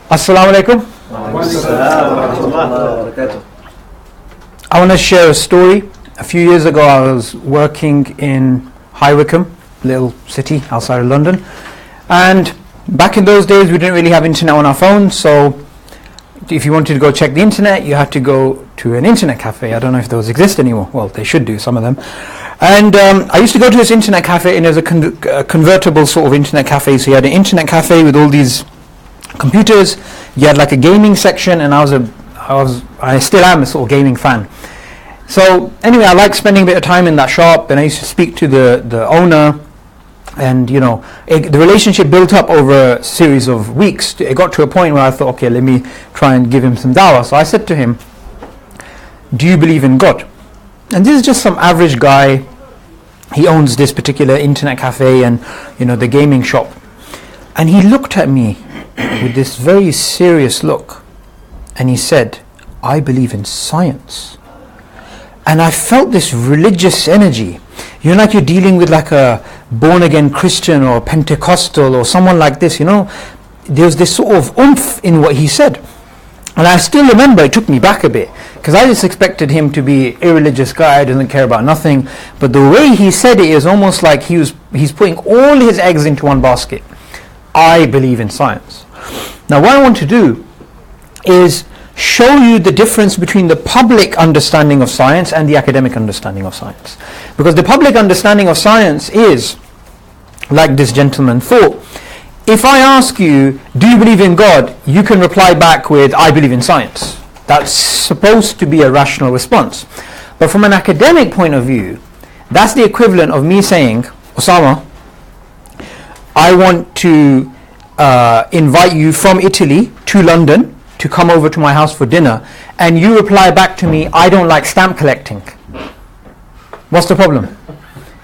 Assalamu alaikum. I want to share a story. A few years ago I was working in High Wycombe, little city outside of London, and back in those days we didn't really have internet on our phones, so if you wanted to go check the internet you had to go to an internet cafe. I don't know if those exist anymore. Well, they should do, some of them. And I used to go to this internet cafe, and it was a convertible sort of internet cafe. So you had an internet cafe with all these computers, you had like a gaming section, and I still am a sort of gaming fan. So anyway, I liked spending a bit of time in that shop, and I used to speak to the owner, and the relationship built up over a series of weeks. It got to a point where I thought, okay, let me try and give him some dawah. So I said to him, do you believe in God? And this is just some average guy. He owns this particular internet cafe and the gaming shop. And he looked at me with this very serious look, and he said, I believe in science. And I felt this religious energy. Like you're dealing with like a born-again Christian or Pentecostal or someone like this, There's this sort of oomph in what he said. And I still remember, it took me back a bit, because I just expected him to be an irreligious guy, doesn't care about nothing. But the way he said it is almost like he's putting all his eggs into one basket. I believe in science. Now what I want to do is show you the difference between the public understanding of science and the academic understanding of science. Because the public understanding of science is, like this gentleman thought, if I ask you, do you believe in God? You can reply back with, I believe in science. That's supposed to be a rational response. But from an academic point of view, that's the equivalent of me saying, Osama, I want to invite you from Italy to London to come over to my house for dinner, and you reply back to me, I don't like stamp collecting. What's the problem?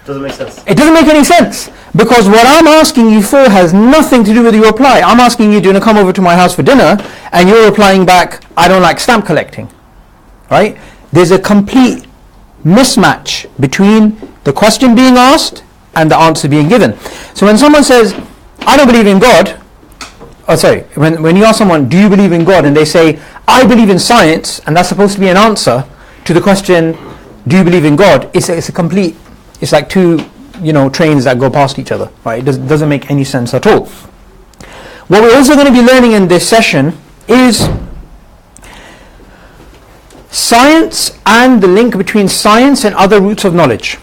Doesn't make sense. It doesn't make any sense, because what I'm asking you for has nothing to do with your reply. I'm asking you to come over to my house for dinner, and you're replying back, I don't like stamp collecting. Right? There's a complete mismatch between the question being asked and the answer being given. So when someone says, I don't believe in God, when you ask someone, do you believe in God, and they say, I believe in science, and that's supposed to be an answer to the question, do you believe in God, it's like two trains that go past each other, right? It doesn't make any sense at all. What we're also going to be learning in this session is science and the link between science and other roots of knowledge.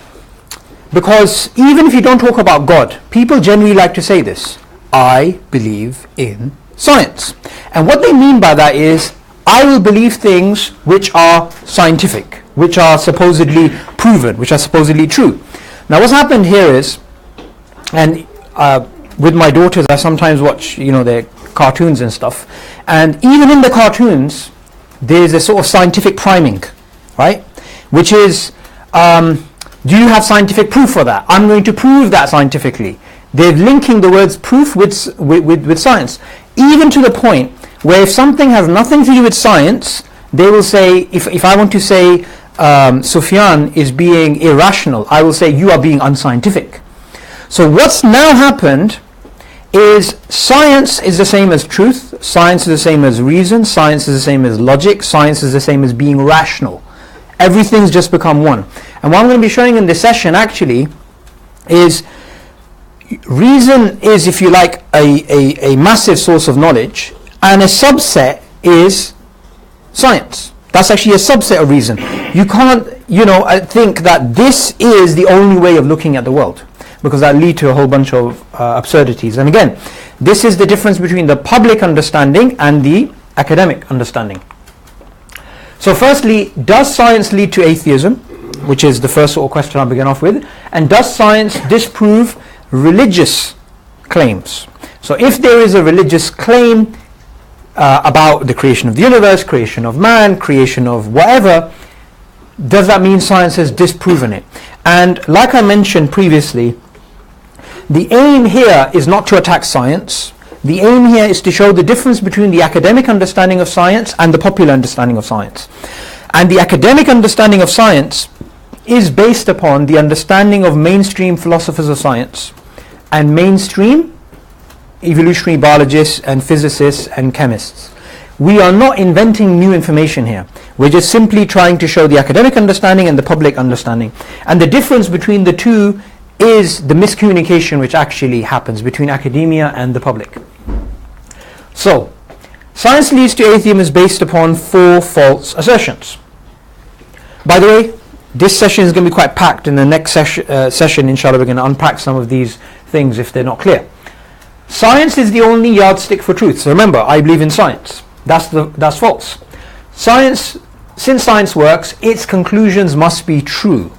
Because even if you don't talk about God, people generally like to say this, I believe in science. And what they mean by that is, I will believe things which are scientific, which are supposedly proven, which are supposedly true. Now what's happened here is, and with my daughters I sometimes watch their cartoons and stuff, and even in the cartoons there's a sort of scientific priming, right? Which is, do you have scientific proof for that? I'm going to prove that scientifically. They're linking the words proof with science, even to the point where if something has nothing to do with science, they will say, if I want to say Sufyan is being irrational, I will say you are being unscientific. So what's now happened is science is the same as truth, science is the same as reason, science is the same as logic, science is the same as being rational. Everything's just become one. And what I'm going to be showing in this session actually is reason is, if you like, a massive source of knowledge, and a subset is science. That's actually a subset of reason. You can't, think that this is the only way of looking at the world, because that leads to a whole bunch of absurdities. And again, this is the difference between the public understanding and the academic understanding. So firstly, does science lead to atheism? Which is the first sort of question I'll begin off with. And does science disprove religious claims? So if there is a religious claim about the creation of the universe, creation of man, creation of whatever, does that mean science has disproven it? And like I mentioned previously, the aim here is not to attack science. The aim here is to show the difference between the academic understanding of science and the popular understanding of science. And the academic understanding of science is based upon the understanding of mainstream philosophers of science. And mainstream evolutionary biologists and physicists and chemists. We are not inventing new information here. We're just simply trying to show the academic understanding and the public understanding. And the difference between the two is the miscommunication which actually happens between academia and the public. So, science leads to atheism is based upon 4 false assertions. By the way, this session is going to be quite packed. In the next session, inshallah, we're going to unpack some of these things if they're not clear. Science is the only yardstick for truth. So remember, I believe in science. That's false. Science, since science works, its conclusions must be true.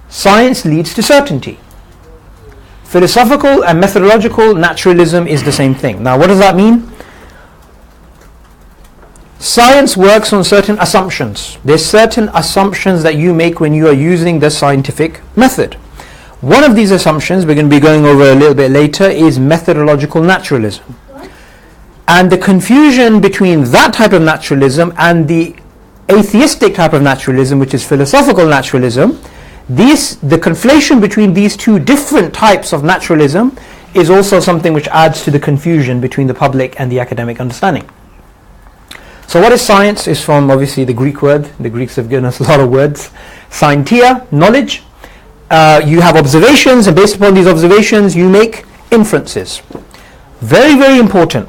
Science leads to certainty. Philosophical and methodological naturalism is the same thing. Now, what does that mean? Science works on certain assumptions. There's certain assumptions that you make when you are using the scientific method. One of these assumptions, we're going to be going over a little bit later, is methodological naturalism. And the confusion between that type of naturalism and the atheistic type of naturalism, which is philosophical naturalism, the conflation between these two different types of naturalism is also something which adds to the confusion between the public and the academic understanding. So what is science? Is from obviously the Greek word. The Greeks have given us a lot of words. Scientia, knowledge. You have observations, and based upon these observations you make inferences. Very, very important.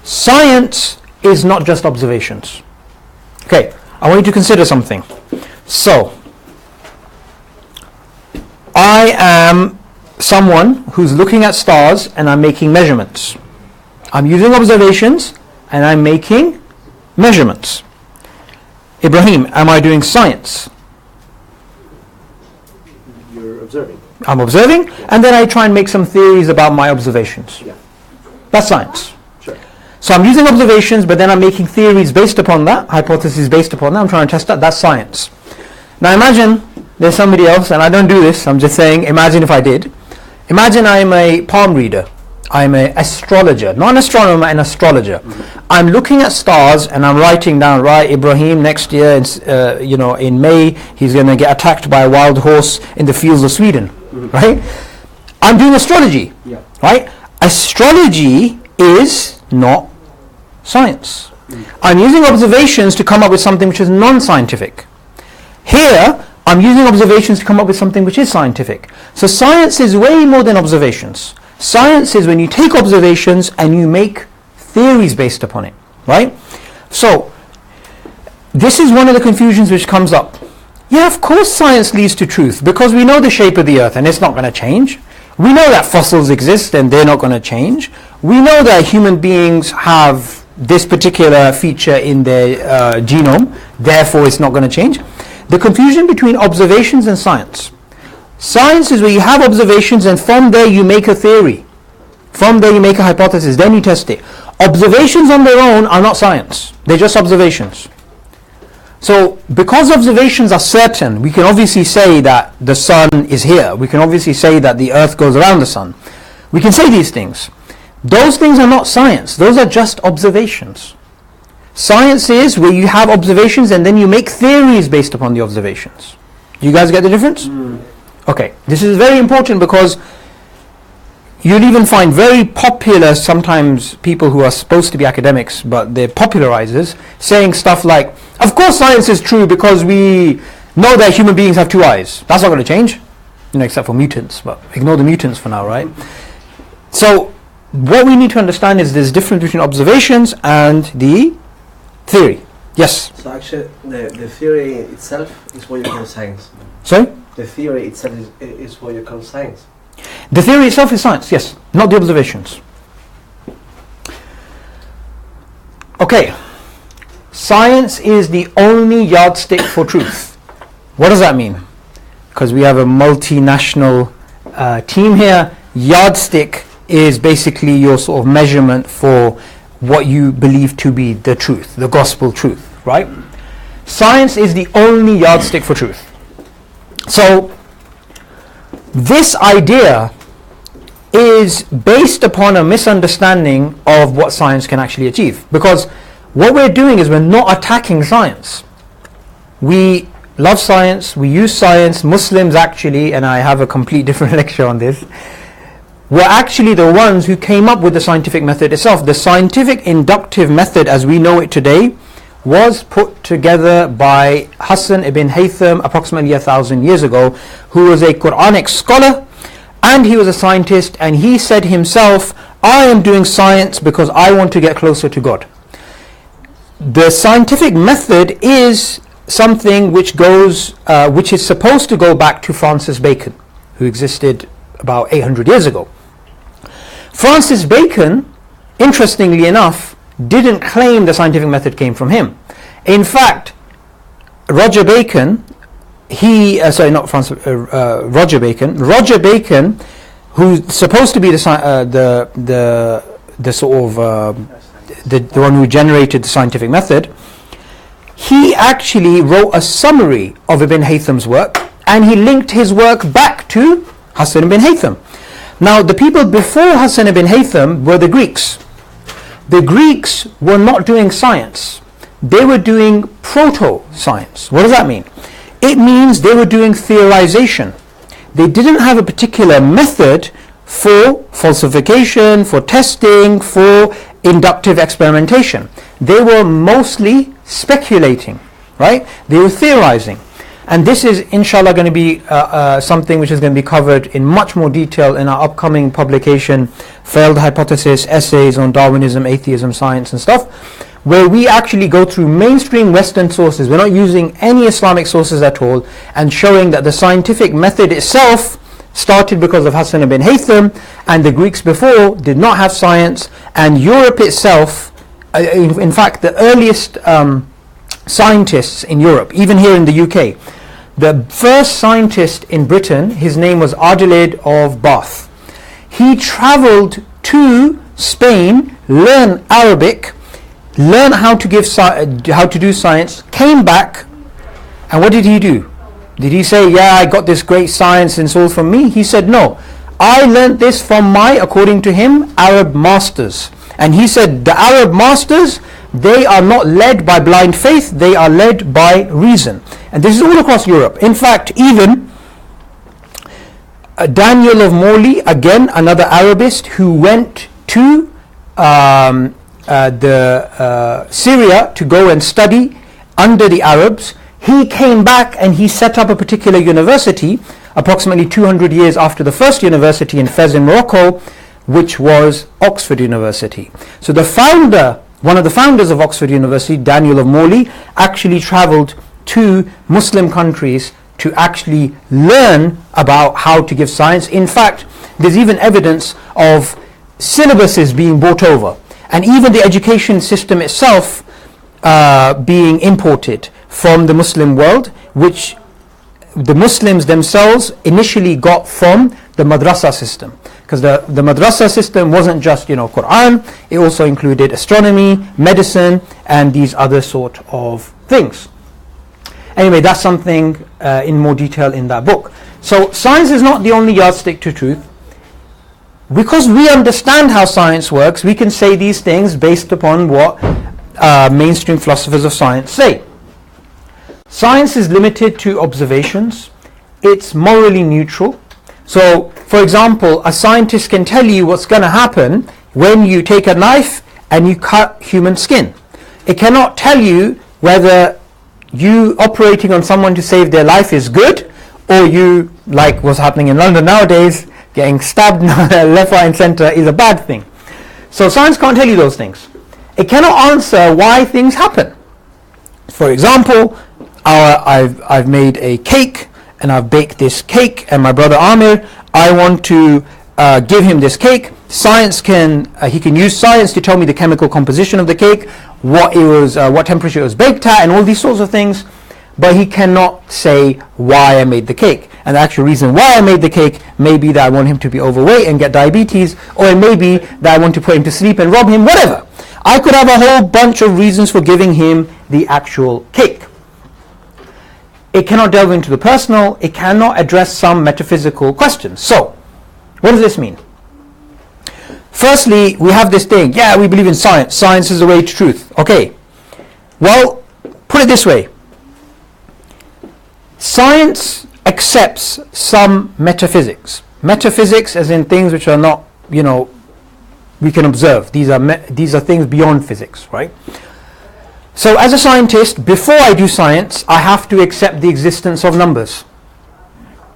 Science is not just observations. Okay, I want you to consider something. So, I am someone who's looking at stars and I'm making measurements. I'm using observations and I'm making measurements. Ibrahim, am I doing science? You're observing. I'm observing, and then I try and make some theories about my observations. Yeah. That's science. Sure. So I'm using observations, but then I'm making theories based upon that, hypotheses based upon that. I'm trying to test that. That's science. Now imagine there's somebody else, and I don't do this, I'm just saying, imagine if I did. Imagine I'm a palm reader. I'm an astrologer, not an astronomer, an astrologer. Mm-hmm. I'm looking at stars and I'm writing down, right, Ibrahim next year, in May, he's going to get attacked by a wild horse in the fields of Sweden, mm-hmm. right? I'm doing astrology, yeah. right? Astrology is not science. Mm-hmm. I'm using observations to come up with something which is non-scientific. Here, I'm using observations to come up with something which is scientific. So science is way more than observations. Science is when you take observations and you make theories based upon it, right? So, this is one of the confusions which comes up. Yeah, of course science leads to truth because we know the shape of the earth and it's not going to change. We know that fossils exist and they're not going to change. We know that human beings have this particular feature in their genome, therefore it's not going to change. The confusion between observations and science. Science is where you have observations and from there you make a theory. From there you make a hypothesis, then you test it. Observations on their own are not science. They're just observations. So because observations are certain, we can obviously say that the sun is here. We can obviously say that the earth goes around the sun. We can say these things. Those things are not science. Those are just observations. Science is where you have observations and then you make theories based upon the observations. Do you guys get the difference? Okay, this is very important because you'll even find very popular, sometimes people who are supposed to be academics, but they're popularizers, saying stuff like, of course science is true because we know that human beings have 2 eyes. That's not going to change, except for mutants, but ignore the mutants for now, right? So, what we need to understand is there's a difference between observations and the theory. Yes? So actually, the theory itself is what you call science. Sorry? The theory itself is what you call science. The theory itself is science, yes, not the observations. Okay, science is the only yardstick for truth. What does that mean? Because we have a multinational team here. Yardstick is basically your sort of measurement for what you believe to be the truth, the gospel truth, right? Science is the only yardstick for truth. So, this idea is based upon a misunderstanding of what science can actually achieve. Because what we're doing is we're not attacking science. We love science, we use science. Muslims actually, and I have a complete different lecture on this, were actually the ones who came up with the scientific method itself. The scientific inductive method as we know it today was put together by Hassan ibn Haytham approximately 1,000 years ago, who was a Quranic scholar and he was a scientist, and he said himself, I am doing science because I want to get closer to God. The scientific method is something which is supposed to go back to Francis Bacon, who existed about 800 years ago. Francis Bacon, interestingly enough, didn't claim the scientific method came from him. In fact, Roger Bacon, Roger Bacon, who's supposed to be the one who generated the scientific method, he actually wrote a summary of Ibn Haytham's work, and he linked his work back to Hassan ibn Haytham. Now, the people before Hassan ibn Haytham were the Greeks. The Greeks were not doing science. They were doing proto-science. What does that mean? It means they were doing theorization. They didn't have a particular method for falsification, for testing, for inductive experimentation. They were mostly speculating, right? They were theorizing. And this is inshallah going to be something which is going to be covered in much more detail in our upcoming publication, Failed Hypothesis, Essays on Darwinism, Atheism, Science and stuff, where we actually go through mainstream Western sources. We're not using any Islamic sources at all, and showing that the scientific method itself started because of Hassan ibn Haytham, and the Greeks before did not have science, and Europe itself, in fact the earliest scientists in Europe, even here in the UK, the first scientist in Britain, his name was Adelaide of Bath. He travelled to Spain, learned Arabic, learned how to do science, came back, and what did he do? Did he say, yeah, I got this great science and it's all from me? He said, no, I learned this from my, according to him, Arab masters. And he said, the Arab masters, they are not led by blind faith, they are led by reason. And this is all across Europe. In fact, even Daniel of Morley, again another Arabist, who went to Syria to go and study under the Arabs, he came back and he set up a particular university approximately 200 years after the first university in Fez in Morocco, which was Oxford University. So the founder, one of the founders of Oxford University, Daniel of Morley, actually travelled to Muslim countries to actually learn about how to give science. In fact, there's even evidence of syllabuses being brought over, and even the education system itself being imported from the Muslim world, which the Muslims themselves initially got from the madrasa system. Because the madrasa system wasn't just Quran, it also included astronomy, medicine, and these other sort of things. Anyway, that's something in more detail in that book. So science is not the only yardstick to truth. Because we understand how science works, we can say these things based upon what mainstream philosophers of science say. Science is limited to observations. It's morally neutral. So, for example, a scientist can tell you what's going to happen when you take a knife and you cut human skin. It cannot tell you whether you operating on someone to save their life is good, or you, like what's happening in London nowadays, getting stabbed left, right and centre is a bad thing. So science can't tell you those things. It cannot answer why things happen. For example, I've made a cake, and I've baked this cake, and my brother Amir, I want to give him this cake. Science he can use science to tell me the chemical composition of the cake, what temperature it was baked at, and all these sorts of things, but he cannot say why I made the cake. And the actual reason why I made the cake may be that I want him to be overweight and get diabetes, or it may be that I want to put him to sleep and rob him, whatever. I could have a whole bunch of reasons for giving him the actual cake. It cannot delve into the personal, it cannot address some metaphysical questions. So, what does this mean? Firstly, we have this thing, yeah, we believe in science. Science is the way to truth. Okay, well, put it this way. Science accepts some metaphysics. Metaphysics as in things which are not, we can observe. These are things beyond physics, right? So as a scientist, before I do science, I have to accept the existence of numbers.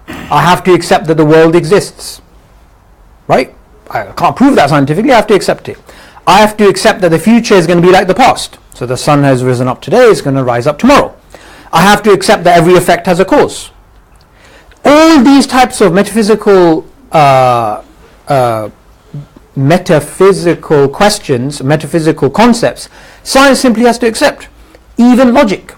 I have to accept that the world exists, right? I can't prove that scientifically, I have to accept it. I have to accept that the future is going to be like the past. So the sun has risen up today, it's going to rise up tomorrow. I have to accept that every effect has a cause. All these types of metaphysical questions, metaphysical concepts, science simply has to accept. Even logic.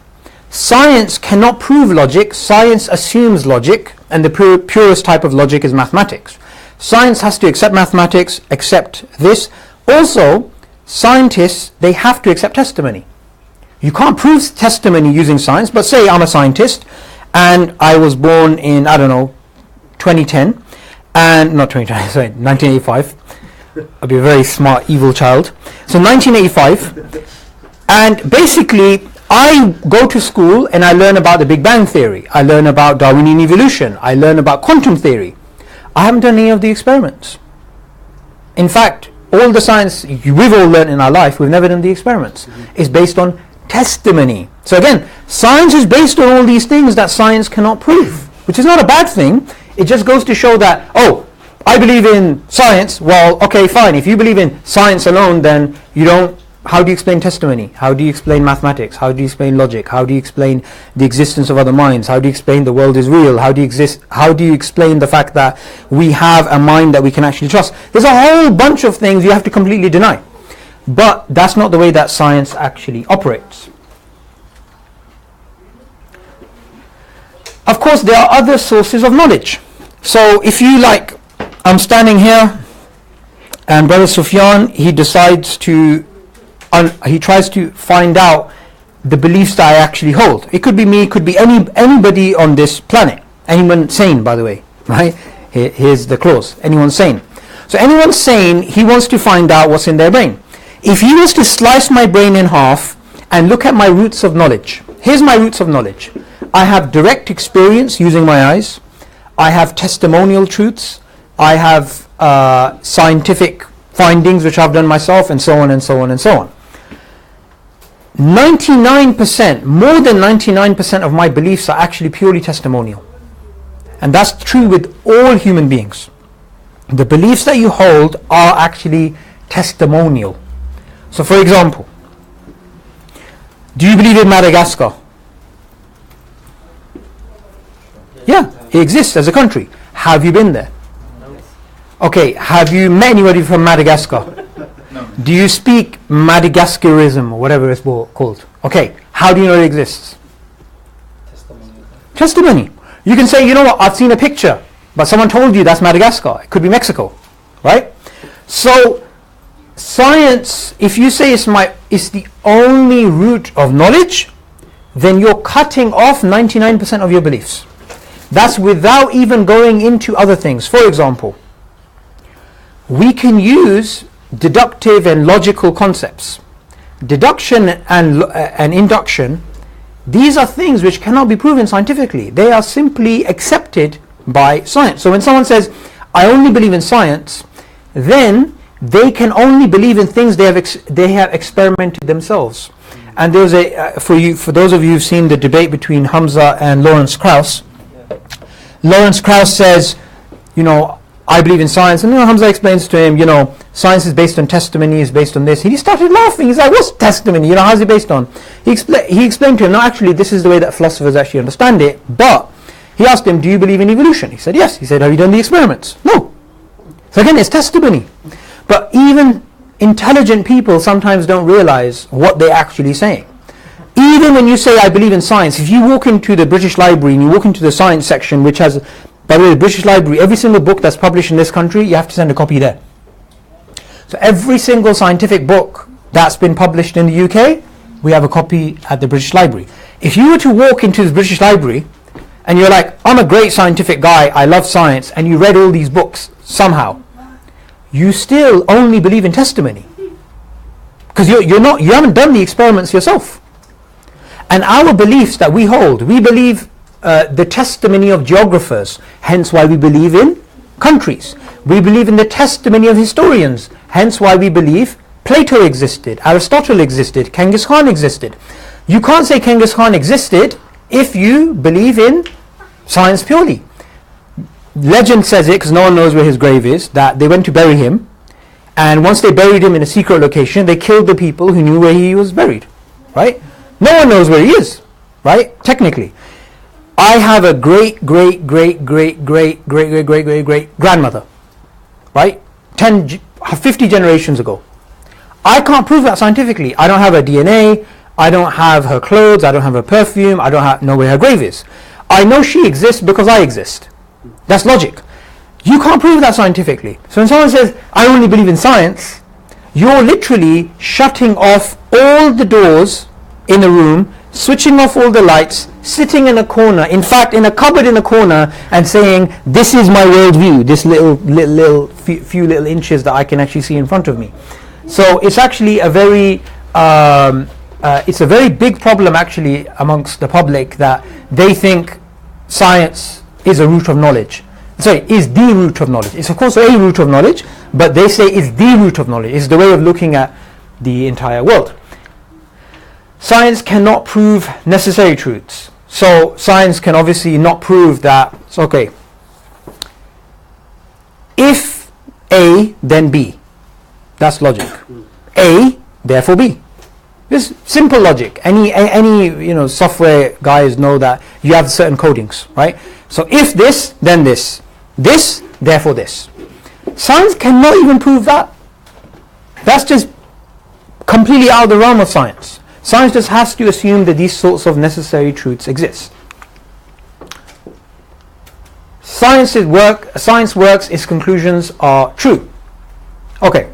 Science cannot prove logic, science assumes logic, and the purest type of logic is mathematics. Science has to accept mathematics, accept this. Also, scientists, they have to accept testimony. You can't prove testimony using science, but say I'm a scientist and I was born in, 2010, and not 2010, sorry, 1985. I'd be a very smart, evil child. So 1985, and basically I go to school and I learn about the Big Bang Theory. I learn about Darwinian evolution. I learn about quantum theory. I haven't done any of the experiments. In fact, all the science we've all learned in our life, we've never done the experiments. It's based on testimony. So again, science is based on all these things that science cannot prove, which is not a bad thing. It just goes to show that, I believe in science. Well, okay, fine. If you believe in science alone, then how do you explain testimony? How do you explain mathematics? How do you explain logic? How do you explain the existence of other minds? How do you explain the world is real? How do you explain the fact that we have a mind that we can actually trust? There's a whole bunch of things you have to completely deny. But that's not the way that science actually operates. Of course, there are other sources of knowledge. So if you I'm standing here and Brother Sufyan, he tries to find out the beliefs that I actually hold. It could be me, it could be anybody on this planet. Anyone sane, by the way, right? Here's the clause, anyone sane. So anyone sane, he wants to find out what's in their brain. If he was to slice my brain in half and look at my roots of knowledge, here's my roots of knowledge. I have direct experience using my eyes. I have testimonial truths. I have scientific findings which I've done myself, and so on and so on and so on. 99%, more than 99% of my beliefs are actually purely testimonial. And that's true with all human beings. The beliefs that you hold are actually testimonial. So for example, do you believe in Madagascar? Yeah, it exists as a country. Have you been there? Okay, have you met anybody from Madagascar? No. Do you speak Madagascarism or whatever it's called? Okay, how do you know it exists? Testimony. You can say, you know what, I've seen a picture, but someone told you that's Madagascar. It could be Mexico, right? So science, if you say it's the only root of knowledge, then you're cutting off 99% of your beliefs. That's without even going into other things. For example, we can use deductive and logical concepts. Deduction and induction, these are things which cannot be proven scientifically. They are simply accepted by science. So when someone says, I only believe in science, then they can only believe in things they have experimented themselves. And there's for those of you who've seen the debate between Hamza and Lawrence Krauss, Lawrence Krauss says, I believe in science, and Hamza explains to him, science is based on testimony, is based on this. He started laughing. He's like, what's testimony? How's it based on? He explained to him, no, actually, this is the way that philosophers actually understand it. But he asked him, do you believe in evolution? He said, yes. He said, have you done the experiments? No. So again, it's testimony. But even intelligent people sometimes don't realize what they're actually saying. Even when you say, I believe in science, if you walk into the British Library and you walk into the science section, which has, by the way, the British Library, every single book that's published in this country, you have to send a copy there. So every single scientific book that's been published in the UK, we have a copy at the British Library. If you were to walk into the British Library and you're like, I'm a great scientific guy, I love science, and you read all these books somehow, you still only believe in testimony. Because you haven't done the experiments yourself. And our beliefs that we hold, we believe the testimony of geographers, hence why we believe in countries. We believe in the testimony of historians, hence why we believe Plato existed, Aristotle existed, Genghis Khan existed. You can't say Genghis Khan existed if you believe in science purely. Legend says it, because no one knows where his grave is, that they went to bury him, and once they buried him in a secret location, they killed the people who knew where he was buried, right? No one knows where he is, right? Technically. I have a great grandmother, right? 50 generations ago. I can't prove that scientifically. I don't have her DNA, I don't have her clothes, I don't have her perfume, I don't know where her grave is. I know she exists because I exist. That's logic. You can't prove that scientifically. So when someone says, I only believe in science, you're literally shutting off all the doors in a room, switching off all the lights, sitting in a corner, in fact in a cupboard in a corner, and saying, this is my worldview, this few little inches that I can actually see in front of me. So it's actually a very it's a very big problem actually amongst the public, that they think science is a root of knowledge. Sorry, is the root of knowledge. It's of course a root of knowledge, but they say it's the root of knowledge. It's the way of looking at the entire world. Science cannot prove necessary truths. So science can obviously not prove that, so okay, if A, then B. That's logic. A, therefore B. This simple logic. Any software guys know that you have certain codings, right? So if this, then this. This, therefore this. Science cannot even prove that. That's just completely out of the realm of science. Science just has to assume that these sorts of necessary truths exist. Science works, its conclusions are true. Okay.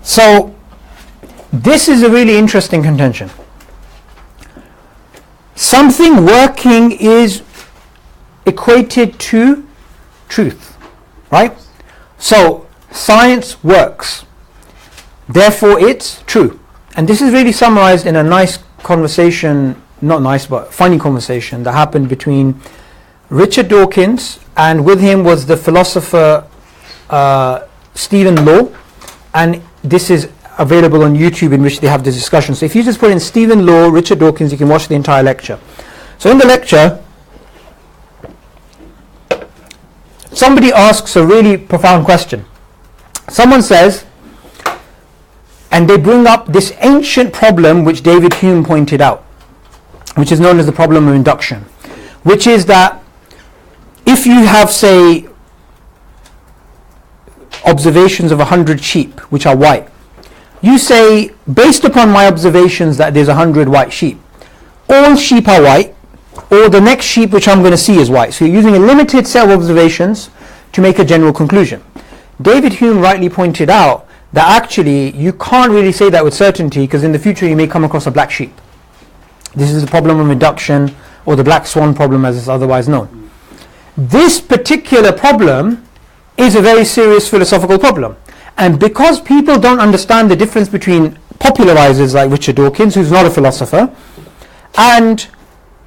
So this is a really interesting contention. Something working is equated to truth, right? So science works, therefore it's true. And this is really summarized in a nice conversation, not nice but funny conversation that happened between Richard Dawkins, and with him was the philosopher Stephen Law, and this is available on YouTube, in which they have this discussion. So if you just put in Stephen Law, Richard Dawkins, you can watch the entire lecture. So in the lecture, somebody asks a really profound question. Someone says, and they bring up this ancient problem which David Hume pointed out, which is known as the problem of induction, which is that if you have, say, observations of 100 sheep which are white, you say, based upon my observations that there's 100 white sheep, all sheep are white, or the next sheep which I'm going to see is white. So you're using a limited set of observations to make a general conclusion. David Hume rightly pointed out that actually you can't really say that with certainty, because in the future you may come across a black sheep. This is the problem of induction, or the black swan problem as it's otherwise known. This particular problem is a very serious philosophical problem. And because people don't understand the difference between popularizers like Richard Dawkins, who's not a philosopher, and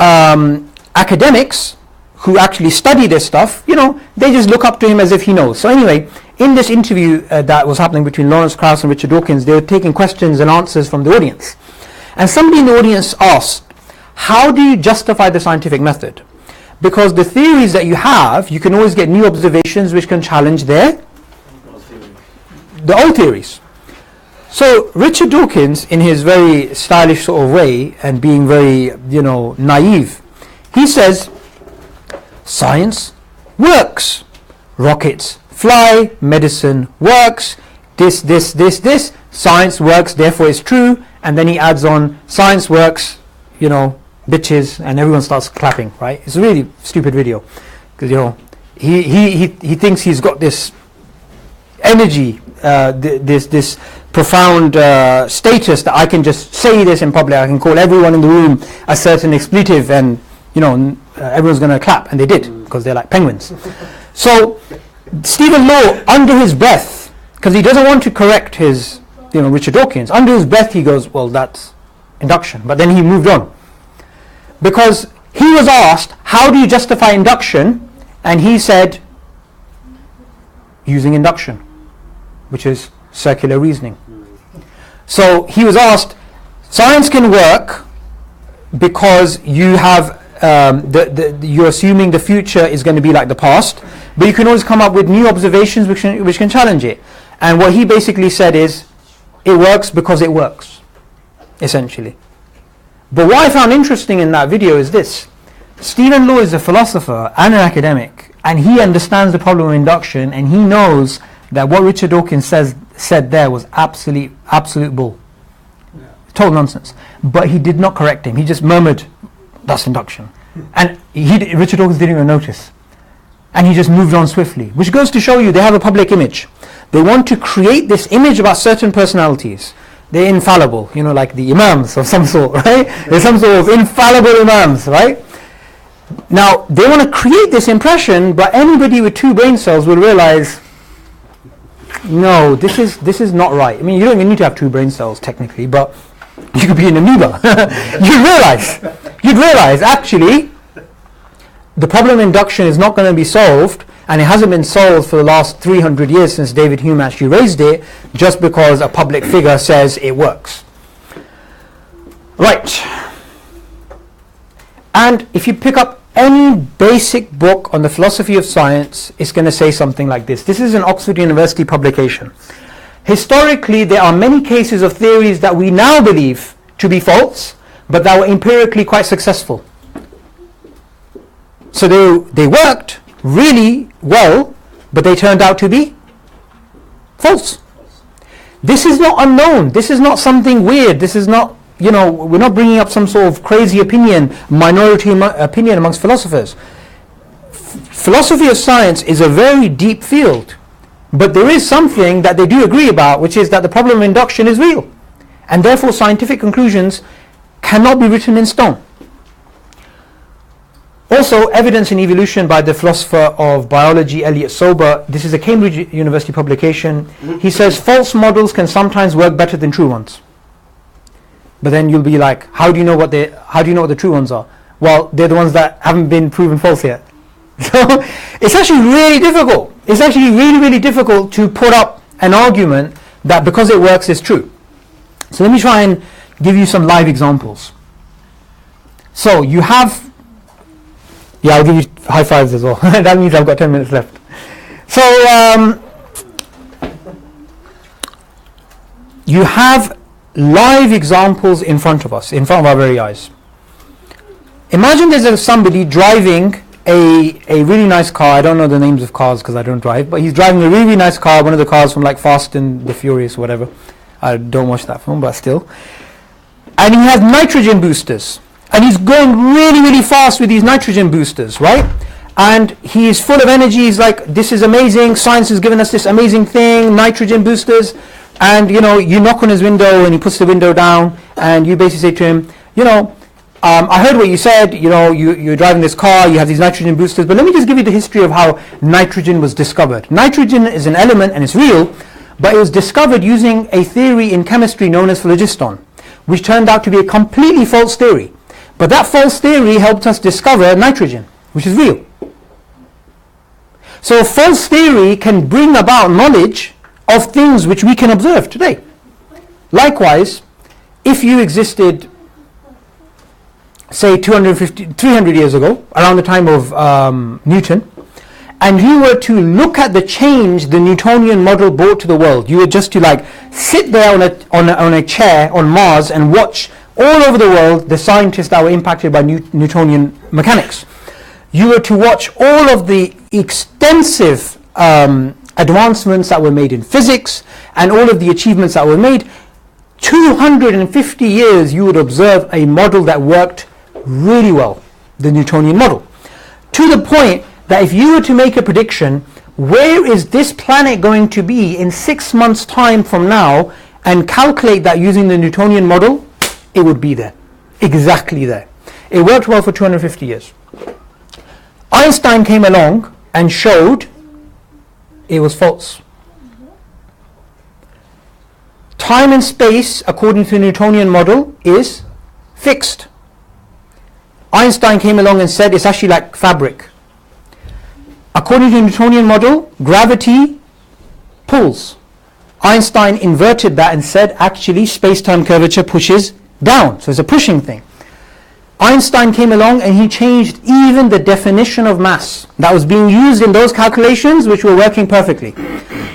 academics who actually study this stuff, they just look up to him as if he knows. So anyway, in this interview that was happening between Lawrence Krauss and Richard Dawkins, they were taking questions and answers from the audience. And somebody in the audience asked, how do you justify the scientific method? Because the theories that you have, you can always get new observations which can challenge the old theories. So Richard Dawkins, in his very stylish sort of way, and being very, naive, he says, science works. Rockets fly, medicine works, this, science works, therefore it's true. And then he adds on, science works, bitches, and everyone starts clapping, right? It's a really stupid video, because, he thinks he's got this energy, this profound status that I can just say this in public. I can call everyone in the room a certain expletive, and everyone's going to clap, and they did, because they're like penguins. So Stephen Law, under his breath, because he doesn't want to correct his, Richard Dawkins, under his breath he goes, well, that's induction. But then he moved on, because he was asked, how do you justify induction? And he said, using induction, which is circular reasoning. So he was asked, science can work because you have you're assuming the future is going to be like the past, but you can always come up with new observations which can challenge it. And what he basically said is, it works because it works, essentially. But what I found interesting in that video is this: Stephen Law is a philosopher and an academic, and he understands the problem of induction, and he knows that what Richard Dawkins said there was absolute bull. Yeah. Total nonsense. But he did not correct him. He just murmured, that's induction. And Richard Dawkins didn't even notice. And he just moved on swiftly. Which goes to show you they have a public image. They want to create this image about certain personalities. They're infallible, like the imams of some sort, right? There's some sort of infallible imams, right? Now, they want to create this impression, but anybody with 2 brain cells will realize, no, this is not right. I mean, you don't even need to have 2 brain cells technically, but you could be an amoeba. You'd realize actually the problem of induction is not going to be solved, and it hasn't been solved for the last 300 years since David Hume actually raised it, just because a public figure says it works. Right. And if you pick up any basic book on the philosophy of science, it's going to say something like this. This is an Oxford University publication. Historically, there are many cases of theories that we now believe to be false, but that were empirically quite successful. So they worked really well, but they turned out to be false. This is not unknown. This is not something weird. This is not, we're not bringing up some sort of crazy minority opinion amongst philosophers. Philosophy of science is a very deep field, but there is something that they do agree about, which is that the problem of induction is real, and therefore scientific conclusions cannot be written in stone. Also, Evidence in Evolution by the philosopher of biology Elliot Sober. This is a Cambridge University publication. He says false models can sometimes work better than true ones. But then you'll be like, how do you know what the true ones are? Well, they're the ones that haven't been proven false yet. So it's actually really difficult. It's actually really, really difficult to put up an argument that because it works is true. So let me try and give you some live examples. So you have, I'll give you high fives as well. That means I've got 10 minutes left. So you have live examples in front of us, in front of our very eyes. Imagine there's somebody driving a really nice car. I don't know the names of cars because I don't drive, but he's driving a really nice car, one of the cars from like Fast and the Furious or whatever. I don't watch that film, but still. And he has nitrogen boosters. And he's going really, really fast with these nitrogen boosters, right? And he is full of energy. He's like, this is amazing. Science has given us this amazing thing, nitrogen boosters. And, you knock on his window and he puts the window down and you basically say to him, I heard what you said, you're driving this car, you have these nitrogen boosters, but let me just give you the history of how nitrogen was discovered. Nitrogen is an element and it's real, but it was discovered using a theory in chemistry known as phlogiston, which turned out to be a completely false theory. But that false theory helped us discover nitrogen, which is real. So a false theory can bring about knowledge of things which we can observe today. Likewise, if you existed, say 300 years ago, around the time of Newton, and you were to look at the change the Newtonian model brought to the world, you were just to sit there on a chair on Mars and watch all over the world the scientists that were impacted by Newtonian mechanics. You were to watch all of the extensive advancements that were made in physics and all of the achievements that were made. 250 years you would observe a model that worked really well, the Newtonian model, to the point that if you were to make a prediction, where is this planet going to be in 6 months' time from now, and calculate that using the Newtonian model, it would be there, exactly there. It worked well for 250 years. Einstein came along and showed it was false. Time and space, according to the Newtonian model, is fixed. Einstein came along and said it's actually like fabric. According to the Newtonian model, gravity pulls. Einstein inverted that and said actually space-time curvature pushes down, so it's a pushing thing. Einstein came along and he changed even the definition of mass that was being used in those calculations, which were working perfectly.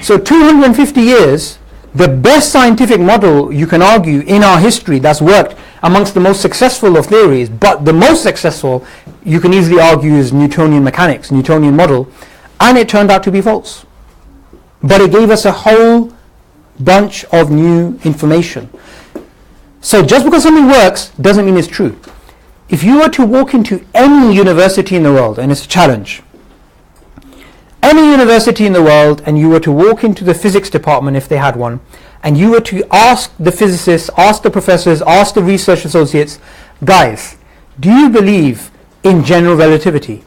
So 250 years, the best scientific model you can argue in our history that's worked amongst the most successful of theories, but the most successful you can easily argue is Newtonian mechanics, Newtonian model, and it turned out to be false. But it gave us a whole bunch of new information. So just because something works doesn't mean it's true. If you were to walk into any university in the world, and it's a challenge, any university in the world, and you were to walk into the physics department if they had one, and you were to ask the physicists, ask the professors, ask the research associates, guys, do you believe in general relativity?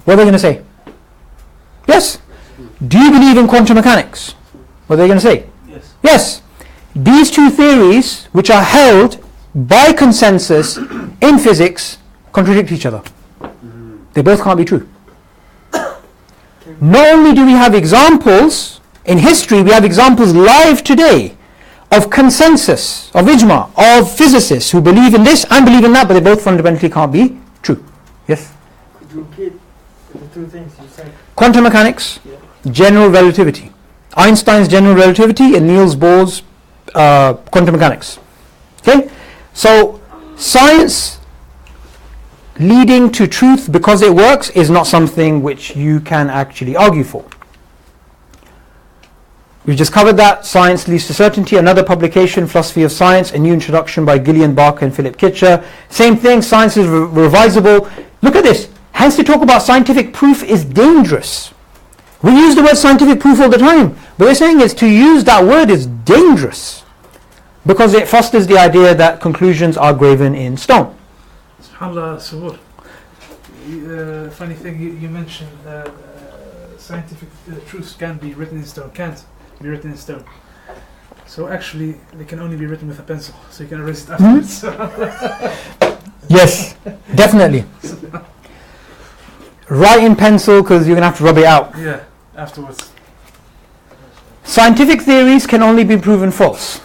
What are they going to say? Yes. Do you believe in quantum mechanics? What are they going to say? Yes. Yes. These two theories, which are held by consensus in physics, contradict each other. They both can't be true. Not only do we have examples in history, we have examples live today of consensus, of ijma, of physicists who believe in this and believe in that, but they both fundamentally can't be true. Yes? Could you repeat the two things you said? Quantum mechanics, general relativity. Einstein's general relativity and Niels Bohr's quantum mechanics. Okay? So science leading to truth because it works is not something which you can actually argue for. We've just covered that. Science leads to certainty. Another publication, Philosophy of Science, a new introduction by Gillian Barker and Philip Kitcher. Same thing, science is revisable. Look at this. Hence to talk about scientific proof is dangerous. We use the word scientific proof all the time, but we're saying is to use that word is dangerous because it fosters the idea that conclusions are graven in stone. SubhanAllah, Subboor. Funny thing, you mentioned scientific truths can be written in stone, can't be written in stone. So actually, they can only be written with a pencil, so you can erase it afterwards. Yes, definitely. Write in pencil because you're going to have to rub it out. Yeah, afterwards. Scientific theories can only be proven false.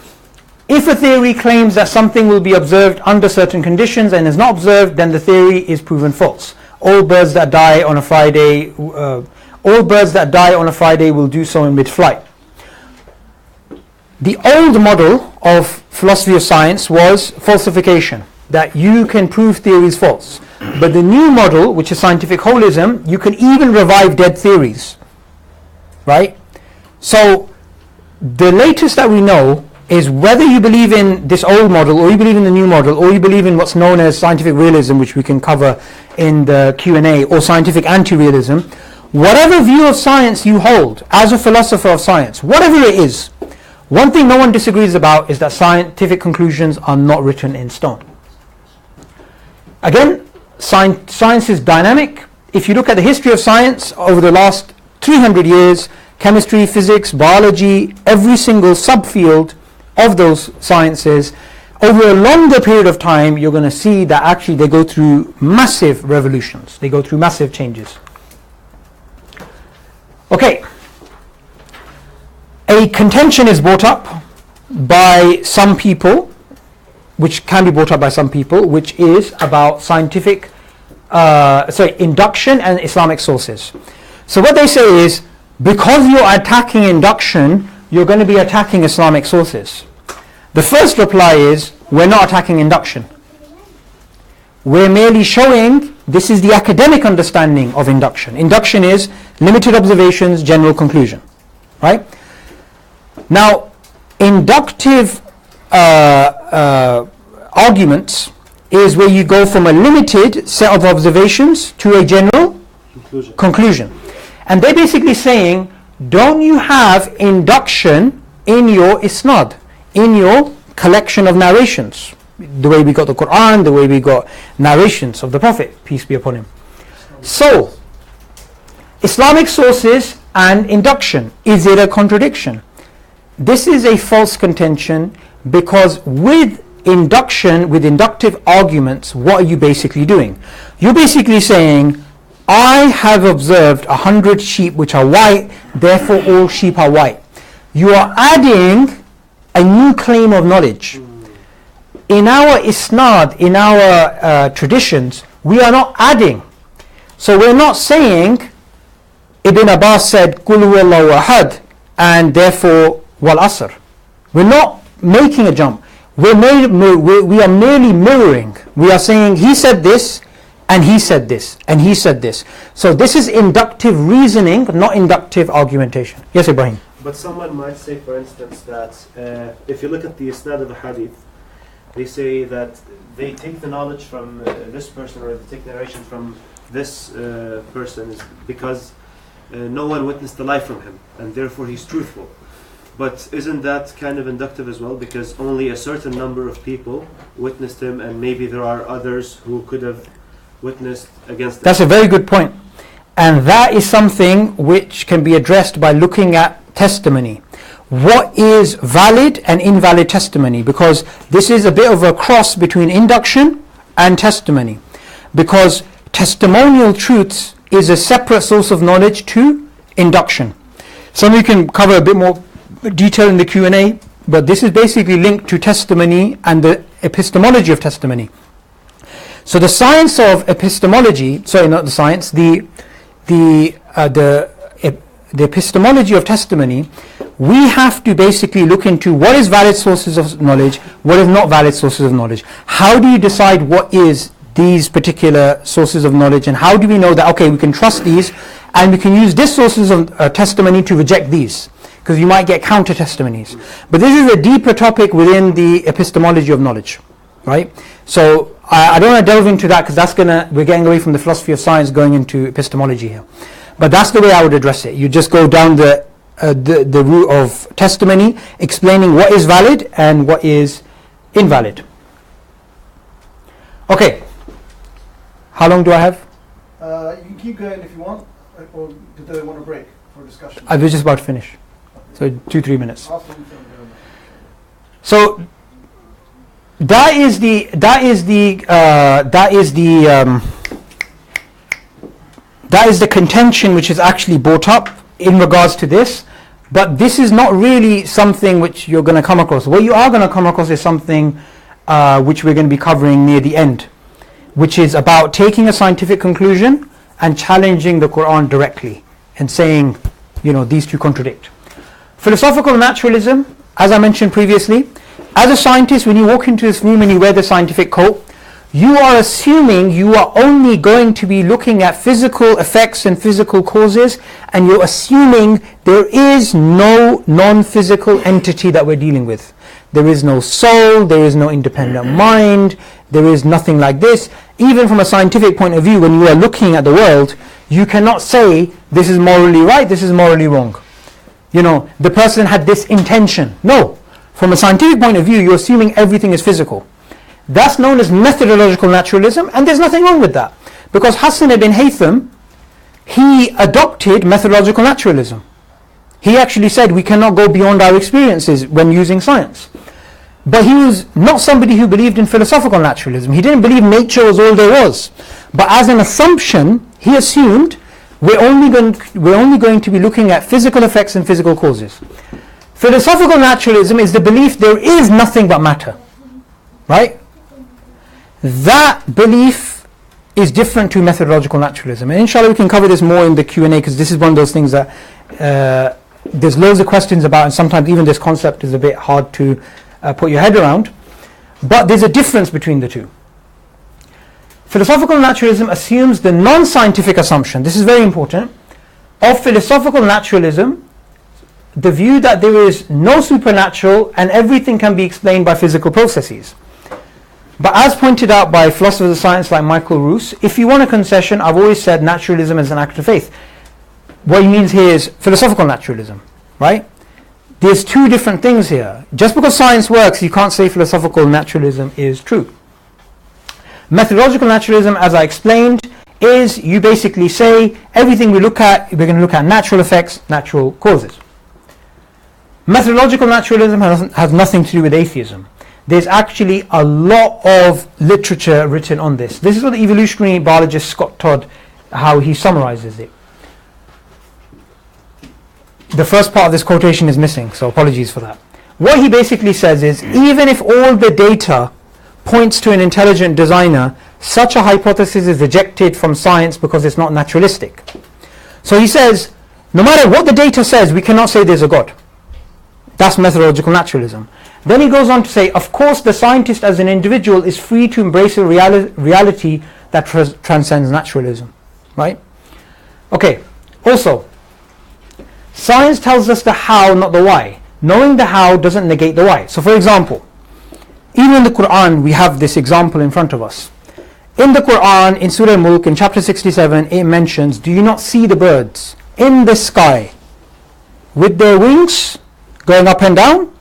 If a theory claims that something will be observed under certain conditions and is not observed, then the theory is proven false. All birds that die on a Friday, will do so in mid-flight. The old model of philosophy of science was falsification, that you can prove theories false. But the new model, which is scientific holism, you can even revive dead theories. Right? So the latest that we know is whether you believe in this old model or you believe in the new model or you believe in what's known as scientific realism, which we can cover in the Q&A, or scientific anti-realism, whatever view of science you hold as a philosopher of science, whatever it is, one thing no one disagrees about is that scientific conclusions are not written in stone. Again, science is dynamic. If you look at the history of science over the last 300 years, chemistry, physics, biology, every single subfield of those sciences, over a longer period of time, you're going to see that actually they go through massive revolutions. They go through massive changes. Okay. A contention is brought up by some people, which can be brought up by some people, which is about induction and Islamic sources. So what they say is, because you're attacking induction, you're going to be attacking Islamic sources. The first reply is, we're not attacking induction. We're merely showing this is the academic understanding of induction. Induction is limited observations, general conclusion. Right? Now, inductive arguments is where you go from a limited set of observations to a general conclusion. And they're basically saying, don't you have induction in your isnad, in your collection of narrations? The way we got the Quran, the way we got narrations of the Prophet, peace be upon him. So, Islamic sources and induction, is it a contradiction? This is a false contention, because with induction, with inductive arguments, what are you basically doing? You're basically saying, I have observed 100 sheep which are white, therefore all sheep are white. You are adding a new claim of knowledge. In our isnad, in our traditions, we are not adding. So we're not saying Ibn Abbas said Qul huwallahu ahad and therefore wal asr. We're not making a jump. We are merely mirroring. We are saying he said this and he said this and he said this. So this is inductive reasoning, not inductive argumentation. Yes, Ibrahim. But someone might say, for instance, that if you look at the isnad of the hadith, they say that they take the knowledge from this person, or they take narration from this person because no one witnessed the life from him, and therefore he's truthful. But isn't that kind of inductive as well? Because only a certain number of people witnessed him, and maybe there are others who could have witnessed against him. That's a very good point. And that is something which can be addressed by looking at testimony. What is valid and invalid testimony? Because this is a bit of a cross between induction and testimony. Because testimonial truths is a separate source of knowledge to induction. Some of you can cover a bit more detail in the Q&A, but this is basically linked to testimony and the epistemology of testimony. So the science of epistemology, sorry, not the science, the epistemology of testimony, we have to basically look into what is valid sources of knowledge, what is not valid sources of knowledge. How do you decide what is these particular sources of knowledge, and how do we know that, okay, we can trust these and we can use these sources of testimony to reject these? Because you might get counter testimonies. But this is a deeper topic within the epistemology of knowledge, right? So I don't want to delve into that, because we're getting away from the philosophy of science going into epistemology here. But that's the way I would address it. You just go down the route of testimony, explaining what is valid and what is invalid. Okay. How long do I have? You can keep going if you want, or do they want a break for discussion? I was just about to finish. So 2-3 minutes. After you finish. So that is the contention which is actually brought up in regards to this. But this is not really something which you're going to come across. What you are going to come across is something which we're going to be covering near the end, which is about taking a scientific conclusion and challenging the Quran directly and saying, these two contradict. Philosophical naturalism, as I mentioned previously, as a scientist, when you walk into this room and you wear the scientific coat, you are assuming you are only going to be looking at physical effects and physical causes, and you're assuming there is no non-physical entity that we're dealing with. There is no soul, there is no independent mind, there is nothing like this. Even from a scientific point of view, when you are looking at the world, you cannot say this is morally right, this is morally wrong. The person had this intention. No. From a scientific point of view, you're assuming everything is physical. That's known as methodological naturalism, and there's nothing wrong with that. Because Hassan ibn Haytham, he adopted methodological naturalism. He actually said we cannot go beyond our experiences when using science. But he was not somebody who believed in philosophical naturalism. He didn't believe nature was all there was. But as an assumption, he assumed we're only going to be looking at physical effects and physical causes. Philosophical naturalism is the belief there is nothing but matter. Right? That belief is different to methodological naturalism. And inshallah we can cover this more in the Q&A, because this is one of those things that there's loads of questions about, and sometimes even this concept is a bit hard to put your head around. But there's a difference between the two. Philosophical naturalism assumes the non-scientific assumption, this is very important, of philosophical naturalism, the view that there is no supernatural and everything can be explained by physical processes. But as pointed out by philosophers of science like Michael Roos, if you want a concession, I've always said naturalism is an act of faith. What he means here is philosophical naturalism, right? There's two different things here. Just because science works, you can't say philosophical naturalism is true. Methodological naturalism, as I explained, is you basically say everything we look at, we're going to look at natural effects, natural causes. Methodological naturalism has nothing to do with atheism. There's actually a lot of literature written on this. This is what the evolutionary biologist Scott Todd how he summarizes it. The first part of this quotation is missing, so apologies for that. What he basically says is, even if all the data points to an intelligent designer, such a hypothesis is rejected from science because it's not naturalistic. So he says, no matter what the data says, we cannot say there's a God. That's methodological naturalism. Then he goes on to say, of course the scientist as an individual is free to embrace a reality that transcends naturalism. Right? Okay, also, science tells us the how, not the why. Knowing the how doesn't negate the why. So for example, even in the Quran, we have this example in front of us. In the Quran, in Surah Mulk, in chapter 67, it mentions, do you not see the birds in the sky with their wings going up and down?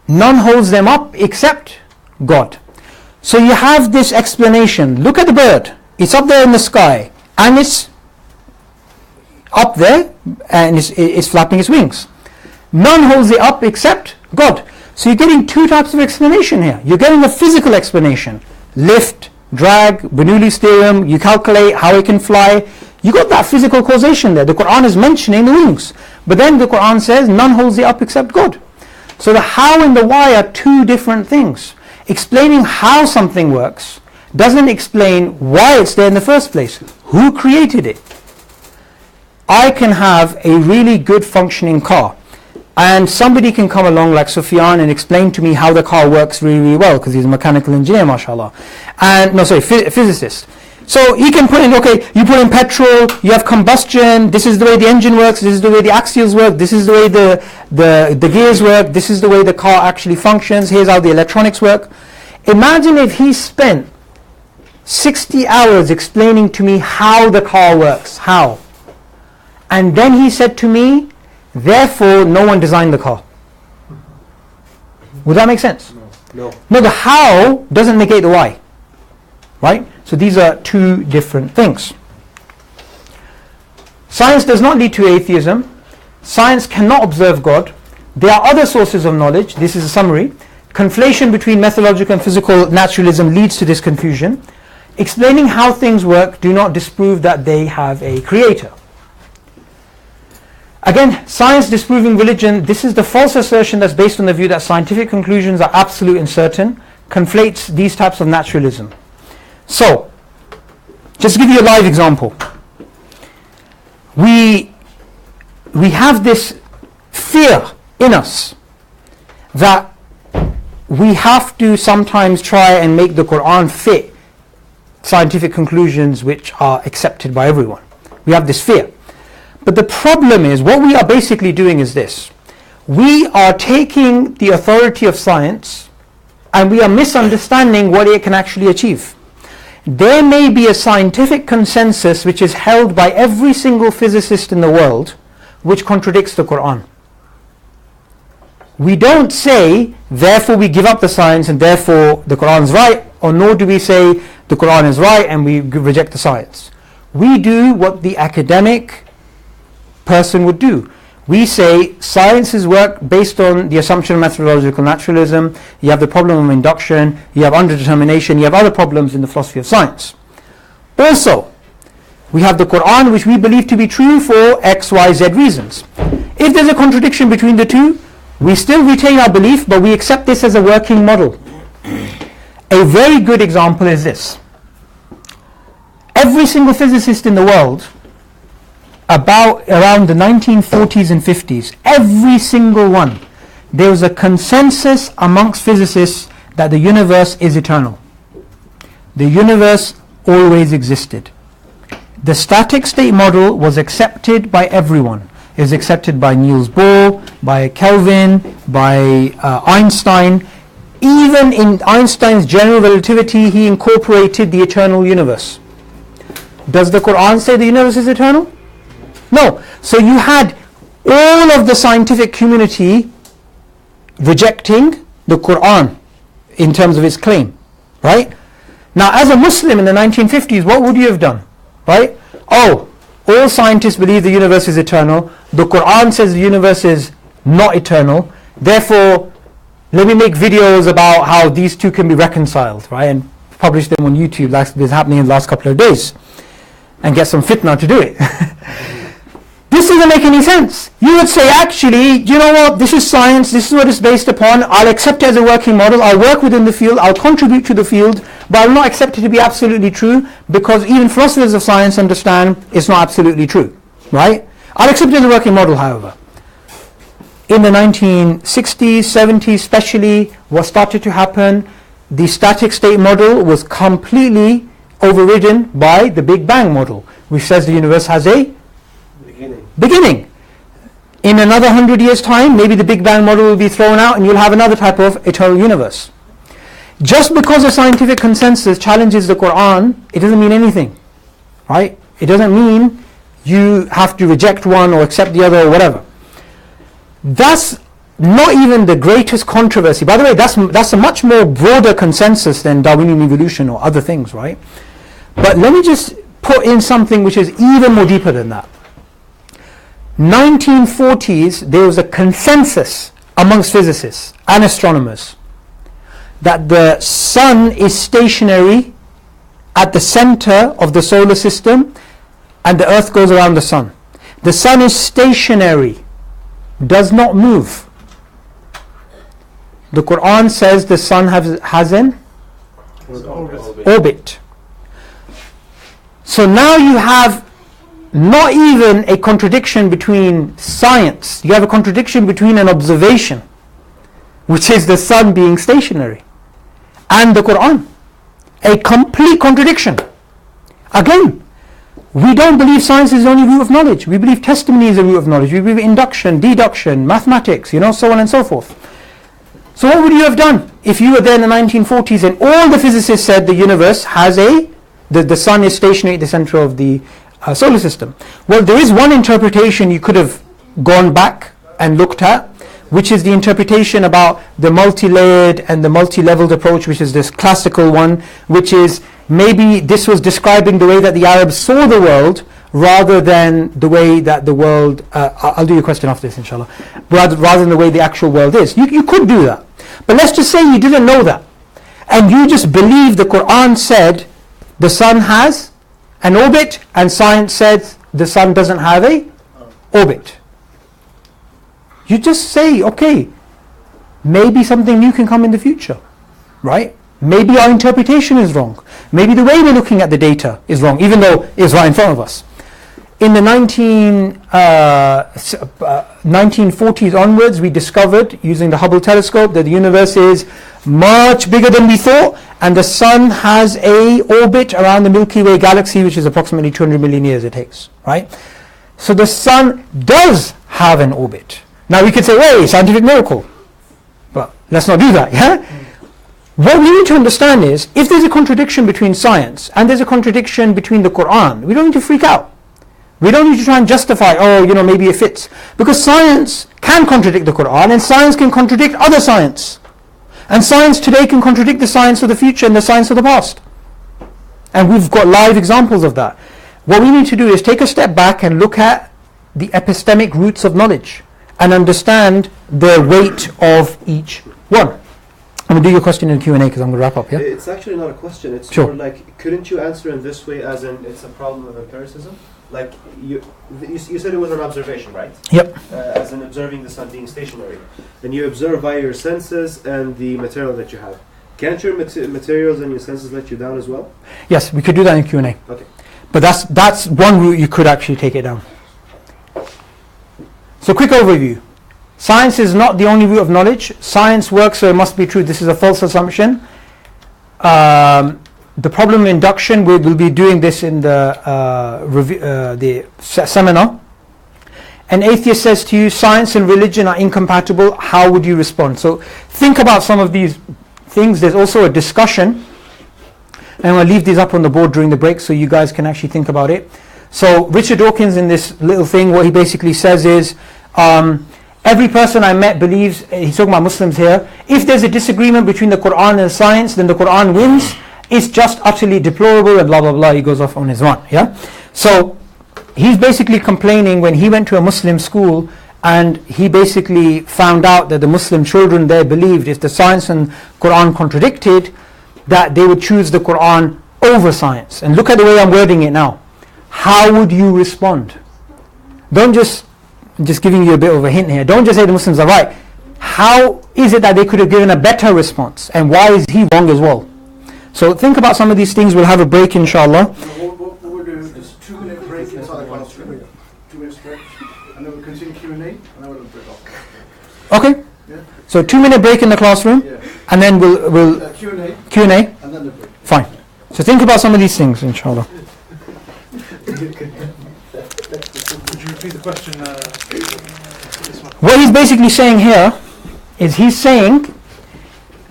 None holds them up except God. So you have this explanation. Look at the bird. It's up there in the sky, and it's up there, and it's flapping its wings. None holds it up except God. So you're getting two types of explanation here. You're getting a physical explanation. Lift, drag, Bernoulli's theorem, you calculate how it can fly. You got that physical causation there. The Quran is mentioning the wings. But then the Quran says, none holds it up except God. So the how and the why are two different things. Explaining how something works doesn't explain why it's there in the first place. Who created it? I can have a really good functioning car, and somebody can come along like Sufyan and explain to me how the car works really, really well, because he's a mechanical engineer, mashallah. Physicist. So he can put in, okay, you put in petrol, you have combustion, this is the way the engine works, this is the way the axials work, this is the way the gears work, this is the way the car actually functions, here's how the electronics work. Imagine if he spent 60 hours explaining to me how the car works, how. And then he said to me, therefore no one designed the car. Would that make sense? No. No, the how doesn't negate the why. Right? So these are two different things. Science does not lead to atheism. Science cannot observe God. There are other sources of knowledge. This is a summary. Conflation between methodological and physical naturalism leads to this confusion. Explaining how things work do not disprove that they have a creator. Again, science disproving religion, this is the false assertion that's based on the view that scientific conclusions are absolute and certain, conflates these types of naturalism. So, just to give you a live example. We have this fear in us that we have to sometimes try and make the Quran fit scientific conclusions which are accepted by everyone. We have this fear. But the problem is, what we are basically doing is this. We are taking the authority of science and we are misunderstanding what it can actually achieve. There may be a scientific consensus which is held by every single physicist in the world which contradicts the Quran. We don't say, therefore we give up the science and therefore the Quran is right, or nor do we say the Quran is right and we reject the science. We do what the academic person would do. We say sciences work based on the assumption of methodological naturalism. You have the problem of induction, you have underdetermination, you have other problems in the philosophy of science. Also, we have the Quran which we believe to be true for X, Y, Z reasons. If there's a contradiction between the two, we still retain our belief, but we accept this as a working model. A very good example is this. Every single physicist in the world, around the 1940s and 50s, every single one, there was a consensus amongst physicists that the universe is eternal. The universe always existed. The static state model was accepted by everyone. It was accepted by Niels Bohr, by Kelvin, by Einstein. Even in Einstein's general relativity, he incorporated the eternal universe. Does the Quran say the universe is eternal? No. So you had all of the scientific community rejecting the Quran in terms of its claim, right? Now, as a Muslim in the 1950s, what would you have done, right? Oh, all scientists believe the universe is eternal. The Quran says the universe is not eternal. Therefore, let me make videos about how these two can be reconciled, right? And publish them on YouTube, like it's happening in the last couple of days. and get some fitna to do it. This doesn't make any sense. You would say, actually, you know what, this is science, this is what it's based upon, I'll accept it as a working model, I'll work within the field, I'll contribute to the field, but I'll not accept it to be absolutely true, because even philosophers of science understand it's not absolutely true, right? I'll accept it as a working model, however. In the 1960s, 70s especially, what started to happen, the static state model was completely overridden by the Big Bang model, which says the universe has a beginning. In another 100 years' time, maybe the Big Bang model will be thrown out and you'll have another type of eternal universe. Just because a scientific consensus challenges the Quran, it doesn't mean anything, right? It doesn't mean you have to reject one or accept the other or whatever. That's not even the greatest controversy. By the way, that's a much more broader consensus than Darwinian evolution or other things, right? But let me just put in something which is even more deeper than that. 1940s, there was a consensus amongst physicists and astronomers that the sun is stationary at the center of the solar system and the earth goes around the sun. The sun is stationary, does not move. The Quran says the sun has an orbit. So now you have not even a contradiction between science, you have a contradiction between an observation, which is the sun being stationary, and the Quran. A complete contradiction. Again, we don't believe science is the only root of knowledge. We believe testimony is the root of knowledge. We believe induction, deduction, mathematics, so on and so forth. So what would you have done if you were there in the 1940s and all the physicists said the universe has the sun is stationary at the center of the solar system? Well, there is one interpretation you could have gone back and looked at, which is the interpretation about the multi-layered and the multi-leveled approach, which is this classical one, which is maybe this was describing the way that the Arabs saw the world rather than the way that the world, I'll do your question after this inshallah, rather than the way the actual world is. You could do that. But let's just say you didn't know that, and you just believe the Quran said the sun has an orbit, and science says the sun doesn't have a orbit. You just say, okay, maybe something new can come in the future, right? Maybe our interpretation is wrong. Maybe the way we're looking at the data is wrong, even though it's right in front of us. In the 1940s onwards, we discovered, using the Hubble telescope, that the universe is much bigger than we thought, and the sun has a orbit around the Milky Way galaxy, which is approximately 200 million years it takes, right? So the sun does have an orbit. Now we could say, hey, scientific miracle. But let's not do that, yeah? What we need to understand is, if there's a contradiction between science and there's a contradiction between the Quran, we don't need to freak out. We don't need to try and justify, maybe it fits. Because science can contradict the Quran, and science can contradict other science. And science today can contradict the science of the future and the science of the past. And we've got live examples of that. What we need to do is take a step back and look at the epistemic roots of knowledge and understand the weight of each one. I'm going to do your question in Q&A because I'm going to wrap up, yeah? It's actually not a question. It's sure. more like, couldn't you answer in this way as in it's a problem of empiricism? Like, you said it was an observation, right? Yep. As in observing the sun being stationary. And you observe via your senses and the material that you have. Can't your materials and your senses let you down as well? Yes, we could do that in Q&A. Okay. But that's one route you could actually take it down. So quick overview. Science is not the only root of knowledge. Science works, so it must be true. This is a false assumption. The problem of induction, we'll be doing this in the seminar. An atheist says to you, science and religion are incompatible. How would you respond? So think about some of these things. There's also a discussion. And I'm going to leave these up on the board during the break so you guys can actually think about it. So Richard Dawkins, in this little thing, what he basically says is, every person I met believes, he's talking about Muslims here, if there's a disagreement between the Quran and science, then the Quran wins. It's just utterly deplorable and blah blah blah. He goes off on his rant, yeah? So he's basically complaining when he went to a Muslim school and he basically found out that the Muslim children there believed if the science and Quran contradicted, that they would choose the Quran over science. And look at the way I'm wording it now. how would you respond? Don't just giving you a bit of a hint here. Don't just say the Muslims are right. How is it that they could have given a better response? And why is he wrong as well? So think about some of these things. We'll have a break, inshallah. What we'll do is just 2-minute break inside the classroom. 2 minutes break. And then we'll continue Q&A, and then we'll break off. Okay. Yeah? So 2-minute break in the classroom, Yeah. and then we'll Q&A, Q&A. and then the break. Fine. So think about some of these things, inshallah. Would you repeat the question? This one. What he's basically saying here is he's saying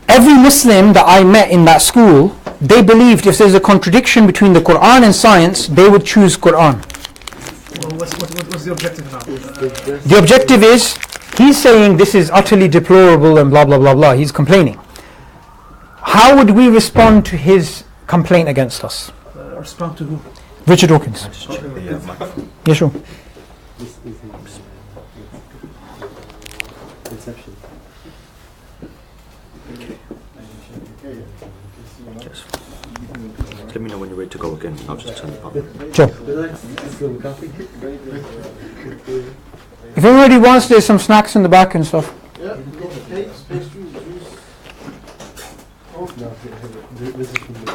every Muslim that I met in that school, they believed if there's a contradiction between the Quran and science, they would choose Quran. Well, what's the objective now? The objective is, he's saying this is utterly deplorable and blah blah blah blah. He's complaining. How would we respond to his complaint against us? Respond to who? Richard Dawkins. Yeah, sure. Inception. Let me know when you're ready to go again. I'll just turn the button. Sure. If anybody wants, there's some snacks in the back and stuff. Yeah, cakes, pastries, juice.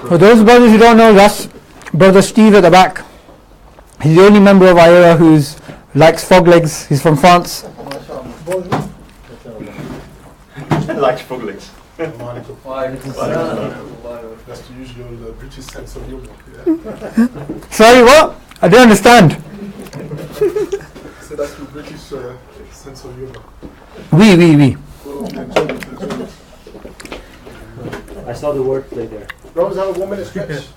For those brothers who don't know, that's Brother Steve at the back. He's the only member of IERA who likes frog legs. He's from France. Like frog legs. That's the usual British sense of humor. Yeah. Sorry, what? I don't understand. So that's the British sense of humor. Oui. I saw the word play there. Brothers, have a 1-minute stretch.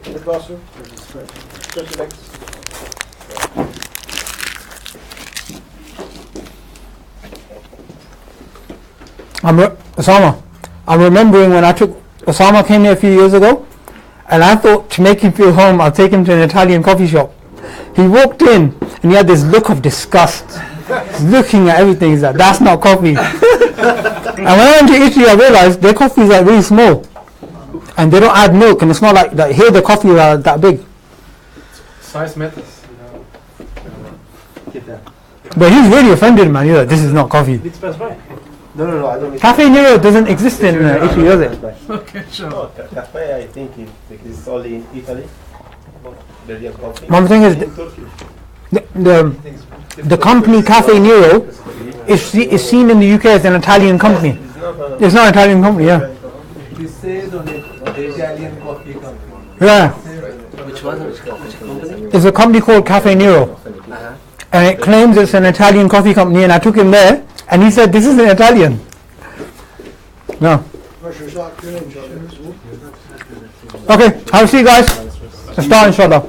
In the classroom. Stretch your legs. Osama, I'm remembering when Osama came here a few years ago, and I thought to make him feel home, I'll take him to an Italian coffee shop. He walked in and he had this look of disgust. He's looking at everything, he's like, that's not coffee. And when I went to Italy, I realized their coffee is like really small. And they don't add milk, and it's not like that. Here the coffee are that big. Size matters. But he's really offended, man. He's like, this is not coffee. Let's pass by. No, I don't need Cafe Nero doesn't exist in Italy, does it? Okay, sure. No, cafe, I think it exists only in Italy. The real coffee. One thing is, the company Cafe Nero is seen in the UK as an Italian company. It's not an Italian company, yeah. He said on it, the Italian coffee company. Yeah. Which one? Which company? There's a company called Cafe Nero. And it claims it's an Italian coffee company, and I took him there, and he said, this is an Italian. No. Okay, I'll see you guys. Let's start, inshallah.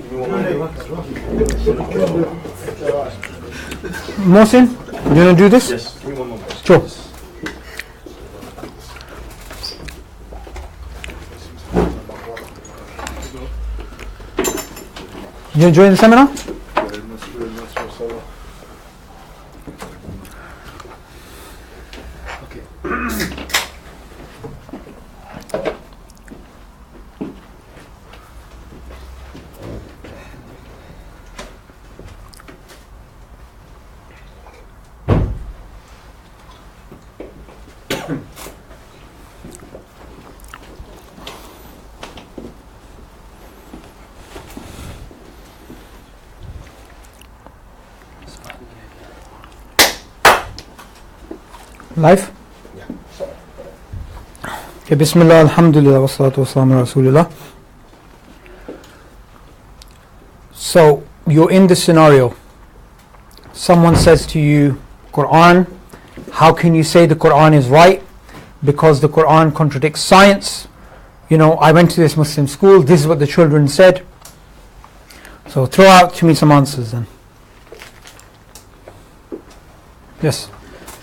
Mohsin, you want to do this? Yes, give me one moment. Sure. You enjoying the seminar? Live? Okay, Bismillah, Alhamdulillah, wassalatu wassalamu ala Rasulillah. So, you're in this scenario. Someone says to you, Quran, how can you say the Quran is right? Because the Quran contradicts science. You know, I went to this Muslim school, this is what the children said. So, throw out to me some answers then. Yes.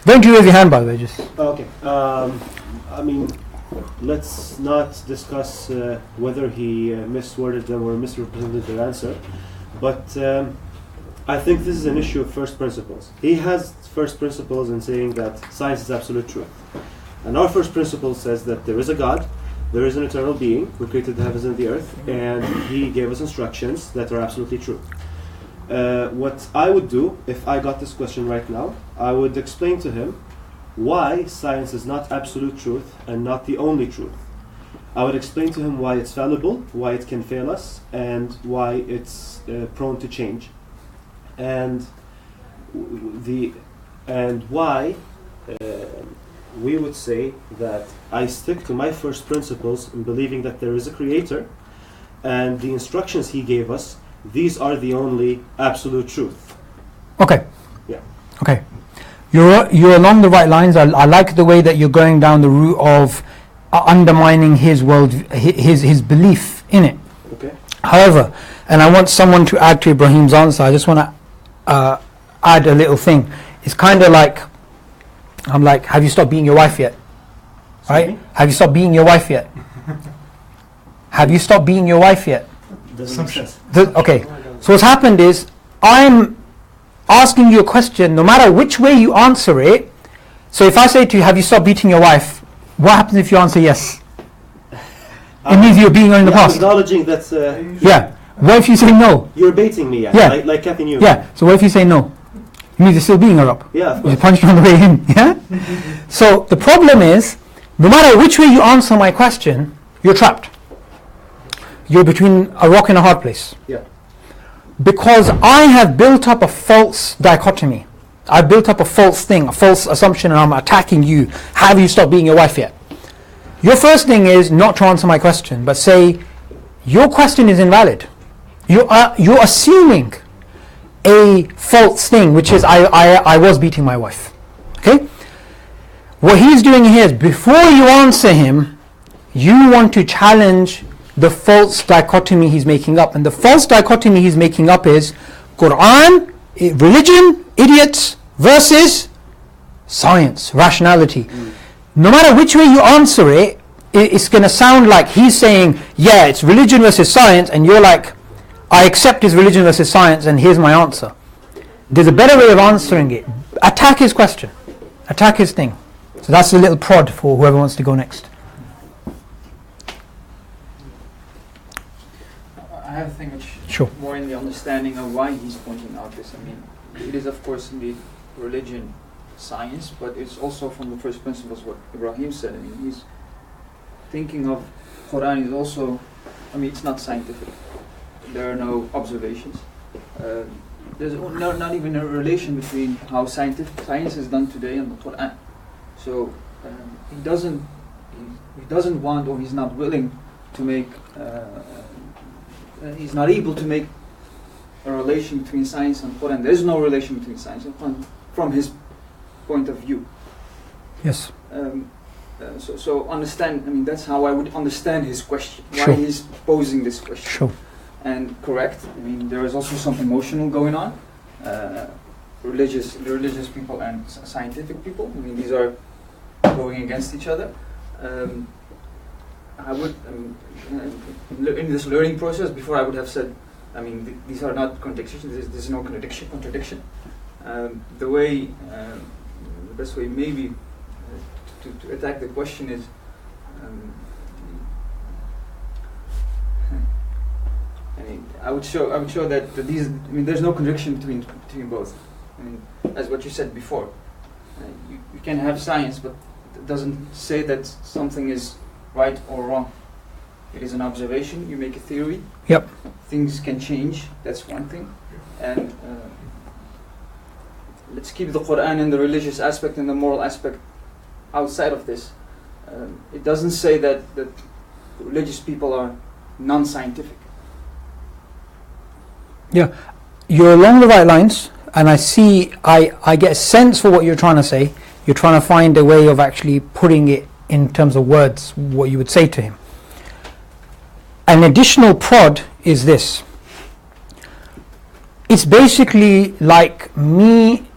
Don't you raise your hand, by the way, just. Okay. I mean, let's not discuss whether he misworded them or misrepresented their answer. But I think this is an issue of first principles. He has first principles in saying that science is absolute truth. And our first principle says that there is a God, there is an eternal being who created the heavens and the earth, and he gave us instructions that are absolutely true. What I would do if I got this question right now, I would explain to him why science is not absolute truth and not the only truth. I would explain to him why it's fallible, why it can fail us, and why it's prone to change, and why we would say that I stick to my first principles in believing that there is a creator, and the instructions he gave us, these are the only absolute truth. Okay. Yeah. Okay. You're along the right lines. I like the way that you're going down the route of undermining his his belief in it. Okay. However, and I want someone to add to Ibrahim's answer, I just want to add a little thing. It's kind of like, I'm like, have you stopped beating your wife yet? Right? Have you stopped beating your wife yet? Have you stopped beating your wife yet? Doesn't make sense. Okay. So what's happened is, I'm asking you a question, no matter which way you answer it. So if I say to you, have you stopped beating your wife? What happens if you answer yes? It means you're beating her in the past. Acknowledging that Yeah. What if you say no? you're baiting me, Yeah. like Kathy knew. Yeah. So what if you say no? It means you're still beating her up. Yeah, of You course. punched her on the way in. Yeah. So the problem is, no matter which way you answer my question, you're trapped. You're between a rock and a hard place. Yeah. Because I have built up a false dichotomy. I've built up a false thing, a false assumption, and I'm attacking you. Have you stopped beating your wife yet? Your first thing is not to answer my question, but say, your question is invalid. You're assuming a false thing, which is I was beating my wife. Okay? What he's doing here is, before you answer him, you want to challenge the false dichotomy he's making up. And the false dichotomy he's making up is Quran, religion, idiots, versus science, rationality. No matter which way you answer it, it's going to sound like he's saying, yeah, it's religion versus science, and you're like, I accept his religion versus science, and here's my answer. There's a better way of answering it. Attack his question. Attack his thing. So that's a little prod for whoever wants to go next. I have a thing which Sure. more in the understanding of why he's pointing out this. I mean, it is of course indeed religion, science, but it's also from the first principles what Ibrahim said. I mean, he's thinking of Quran is also, I mean, it's not scientific. There are no observations. There's not even a relation between how science is done today and the Quran. So he doesn't want, or he's not willing to make. He's not able to make a relation between science and Quran. There is no relation between science and Quran from his point of view. Yes. So understand, I mean, that's how I would understand his question, why Sure. he's posing this question. Sure. And correct, I mean, there is also some emotional going on. Religious people and scientific people, I mean, these are going against each other. I would, in this learning process, before I would have said, I mean, these are not contradictions, there's no contradiction. The way, the best way maybe to attack the question is, I would show that these, I mean, there's no contradiction between both. I mean, as what you said before, you can have science, but it doesn't say that something is right or wrong. It is an observation. You make a theory. Yep. Things can change. That's one thing. And let's keep the Quran and the religious aspect and the moral aspect outside of this. It doesn't say that religious people are non-scientific. Yeah, you're along the right lines, and I get a sense for what you're trying to say. You're trying to find a way of actually putting it in terms of words, what you would say to him. An additional prod is this. It's basically like me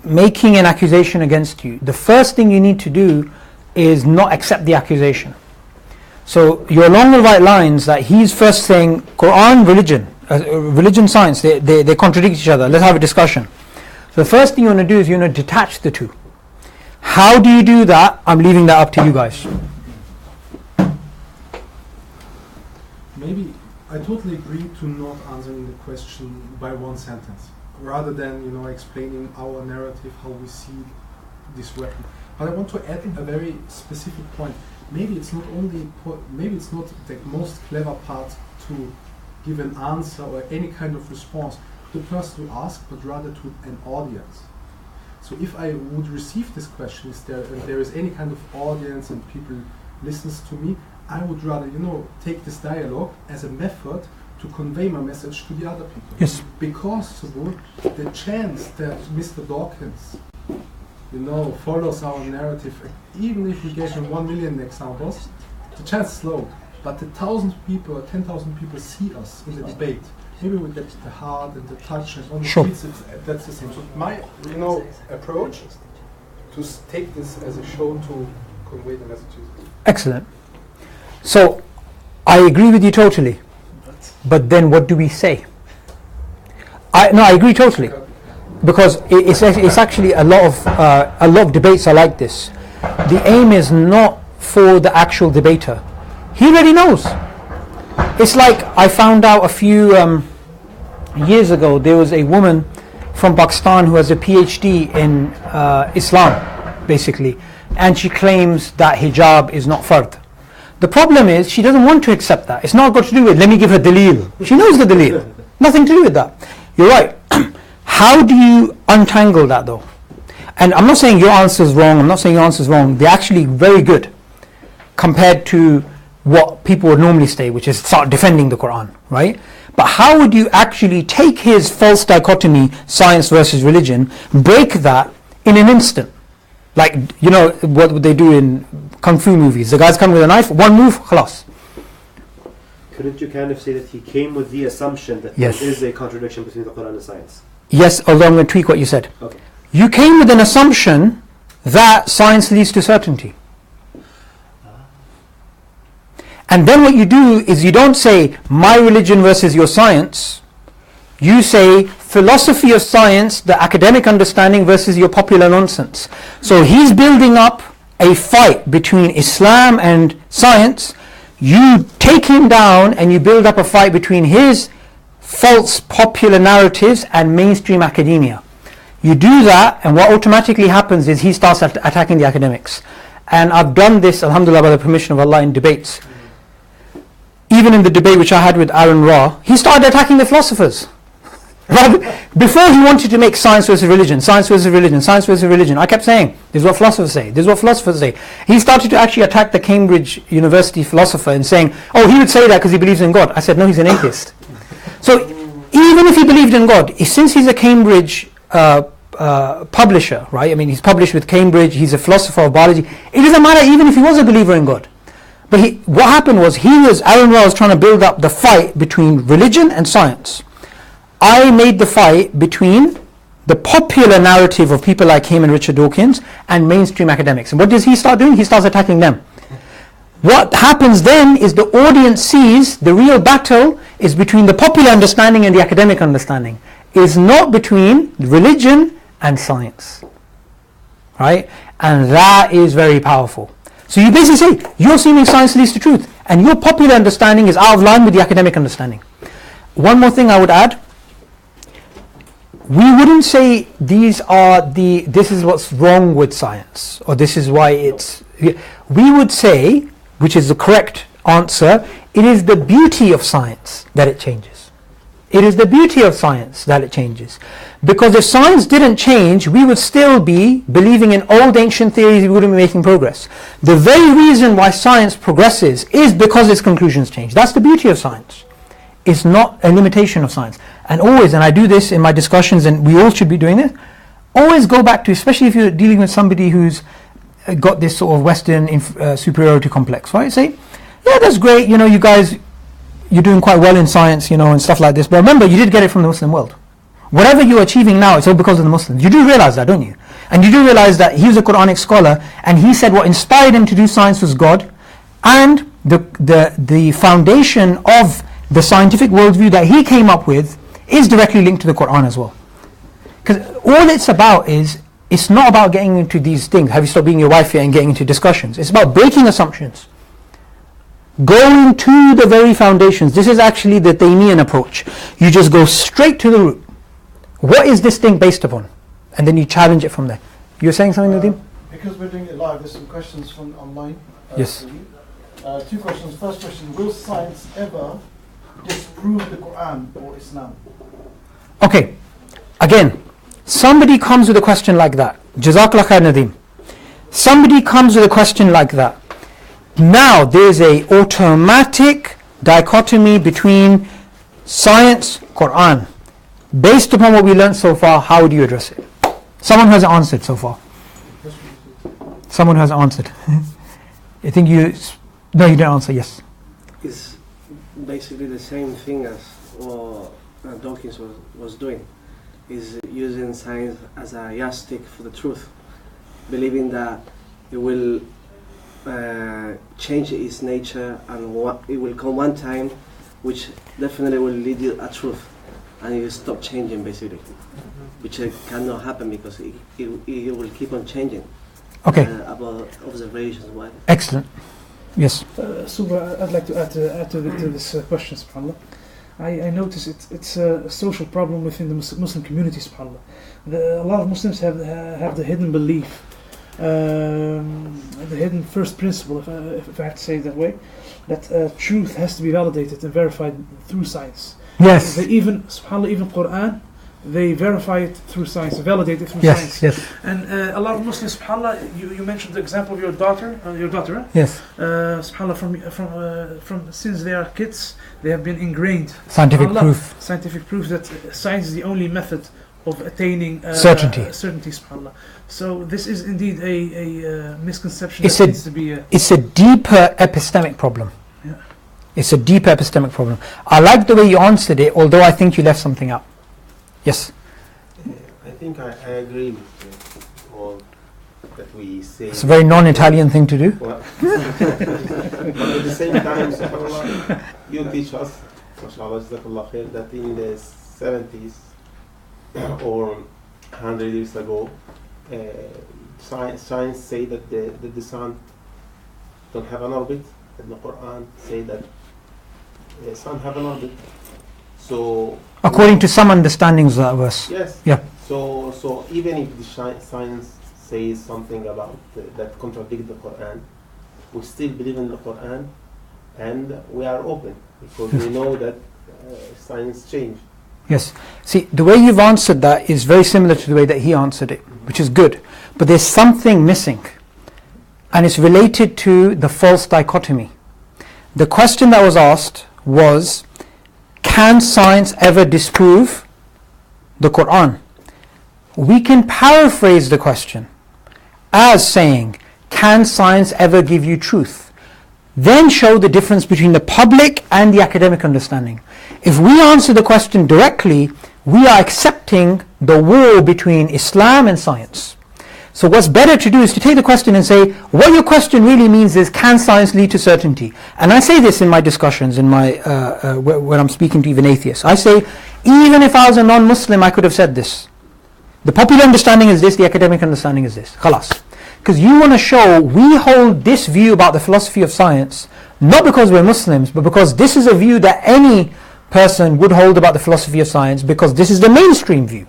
making an accusation against you. The first thing you need to do is not accept the accusation. So you're along the right lines that he's first saying Quran, religion, science, they contradict each other. Let's have a discussion. So the first thing you want to do is you want to detach the two. How do you do that? I'm leaving that up to you guys. maybe I totally agree to not answering the question by one sentence, rather than explaining our narrative, how we see this weapon. But I want to add a very specific point. Maybe it's not the most clever part to give an answer or any kind of response to the person who asked, but rather to an audience. So if I would receive this question, there is any kind of audience and people listens to me, I would rather, take this dialogue as a method to convey my message to the other people. Yes. Because, Subboor, the chance that Mr. Dawkins, follows our narrative, even if we gave him 1 million examples, the chance is low. But the 1,000 people or 10,000 people see us in the debate. Maybe we get the heart and the touch, and on the streets, that's the same. So my, approach to take this as a show to convey the messages. Excellent. So, I agree with you totally. But then what do we say? I agree totally. Because it's actually a lot of debates are like this. The aim is not for the actual debater. He already knows. It's like I found out a few years ago, there was a woman from Pakistan who has a PhD in Islam, basically, and she claims that hijab is not fard. The problem is she doesn't want to accept that. It's not got to do with, let me give her daleel. She knows the daleel. Nothing to do with that. You're right. How do you untangle that though? And I'm not saying your answer is wrong. I'm not saying your answer is wrong. They're actually very good compared to what people would normally say, which is start defending the Quran, right? But how would you actually take his false dichotomy, science versus religion, break that in an instant? Like, what they do in Kung Fu movies. The guy's coming with a knife, one move, khalas. Couldn't you kind of say that he came with the assumption that Yes. there is a contradiction between the Quran and science? Yes, although I'm going to tweak what you said. Okay. You came with an assumption that science leads to certainty. And then what you do is you don't say my religion versus your science. You say philosophy of science, the academic understanding versus your popular nonsense. So he's building up a fight between Islam and science. You take him down and you build up a fight between his false popular narratives and mainstream academia. You do that, and what automatically happens is he starts attacking the academics. And I've done this, alhamdulillah, by the permission of Allah, in debates. Even in the debate which I had with Aaron Ra, he started attacking the philosophers. Before he wanted to make science versus religion, science versus religion, science versus religion, I kept saying, this is what philosophers say, this is what philosophers say. He started to actually attack the Cambridge University philosopher and saying, oh, he would say that because he believes in God. I said, no, he's an atheist. So even if he believed in God, since he's a Cambridge publisher, right? I mean, he's published with Cambridge, he's a philosopher of biology. It doesn't matter even if he was a believer in God. But what happened was, Aaron Ra was trying to build up the fight between religion and science. I made the fight between the popular narrative of people like him and Richard Dawkins and mainstream academics. And what does he start doing? He starts attacking them. What happens then is the audience sees the real battle is between the popular understanding and the academic understanding. It's not between religion and science. Right? And that is very powerful. So you basically say, you're assuming science leads to truth, and your popular understanding is out of line with the academic understanding. One more thing I would add. We wouldn't say this is what's wrong with science, or this is why it's... We would say, which is the correct answer, it is the beauty of science that it changes. It is the beauty of science that it changes. Because if science didn't change, we would still be believing in old ancient theories, we wouldn't be making progress. The very reason why science progresses is because its conclusions change. That's the beauty of science. It's not a limitation of science. And always, and I do this in my discussions, and we all should be doing this, always go back to, especially if you're dealing with somebody who's got this sort of Western superiority complex, right? Say, yeah, that's great, you guys, you're doing quite well in science, and stuff like this, but remember, you did get it from the Muslim world. Whatever you're achieving now, it's all because of the Muslims. You do realize that, don't you? And you do realize that he was a Quranic scholar, and he said what inspired him to do science was God, and the foundation of the scientific worldview that he came up with is directly linked to the Quran as well. Because all it's about is, it's not about getting into these things, have you stopped being your wife yet, and getting into discussions. It's about breaking assumptions. Going to the very foundations. This is actually the Taymiyyah approach. You just go straight to the root. What is this thing based upon? And then you challenge it from there. You're saying something, Nadeem? Because we're doing it live, there's some questions from online. Yes. for you. Two questions. First question, will science ever disprove the Quran or Islam? Okay. Again, somebody comes with a question like that. Jazakallah khair, Nadeem. Somebody comes with a question like that. Now there's a automatic dichotomy between science, Quran. Based upon what we learned so far, how do you address it? Someone has answered so far. Someone has answered. I think you... No, you didn't answer, yes. It's basically the same thing as what Dawkins was doing. Is using science as a yardstick for the truth. Believing that it will change its nature and it will come one time which definitely will lead you a truth and it will stop changing basically, which cannot happen because it will keep on changing. Okay. About observations, what. Excellent. Yes. Subboor, I'd like to add to this question, subhanAllah. I notice it's a social problem within the Muslim community, subhanAllah. A lot of Muslims have the hidden belief, the hidden first principle, if I have to say it that way, that truth has to be validated and verified through science. Yes. They even, subhanAllah, even Quran, they verify it through science, validate it through science. Yes. And a lot of Muslims, subhanAllah, you mentioned the example of your daughter, Yes. Subhanallah, from since they are kids, they have been ingrained. Scientific proof. Scientific proof that science is the only method of attaining certainty, subhanAllah. So this is indeed a misconception it's that needs to be... It's a deeper epistemic problem. Yeah. It's a deeper epistemic problem. I like the way you answered it, although I think you left something out. Yes. I think I agree with all that we say. It's a very non-Italian thing to do. Well, but at the same time, subhanAllah, you teach us, mashallah, jazakallah khair, that in the 70s or 100 years ago, science say that the sun don't have an orbit, and the Quran say that the sun have an orbit. So according to some understandings of that verse. Yes. Yeah. So even if the science says something about that contradicts the Quran, we still believe in the Quran, and we are open because we know that science change. Yes. See, the way you've answered that is very similar to the way that he answered it, which is good. But there's something missing, and it's related to the false dichotomy. The question that was asked was, can science ever disprove the Quran? We can paraphrase the question as saying, can science ever give you truth? Then show the difference between the public and the academic understanding. If we answer the question directly, we are accepting the war between Islam and science. So what's better to do is to take the question and say, what your question really means is, can science lead to certainty? And I say this in my discussions, in my when I'm speaking to even atheists. I say, even if I was a non-Muslim, I could have said this. The popular understanding is this, the academic understanding is this. Khalas. Because you want to show we hold this view about the philosophy of science, not because we're Muslims, but because this is a view that any person would hold about the philosophy of science, because this is the mainstream view.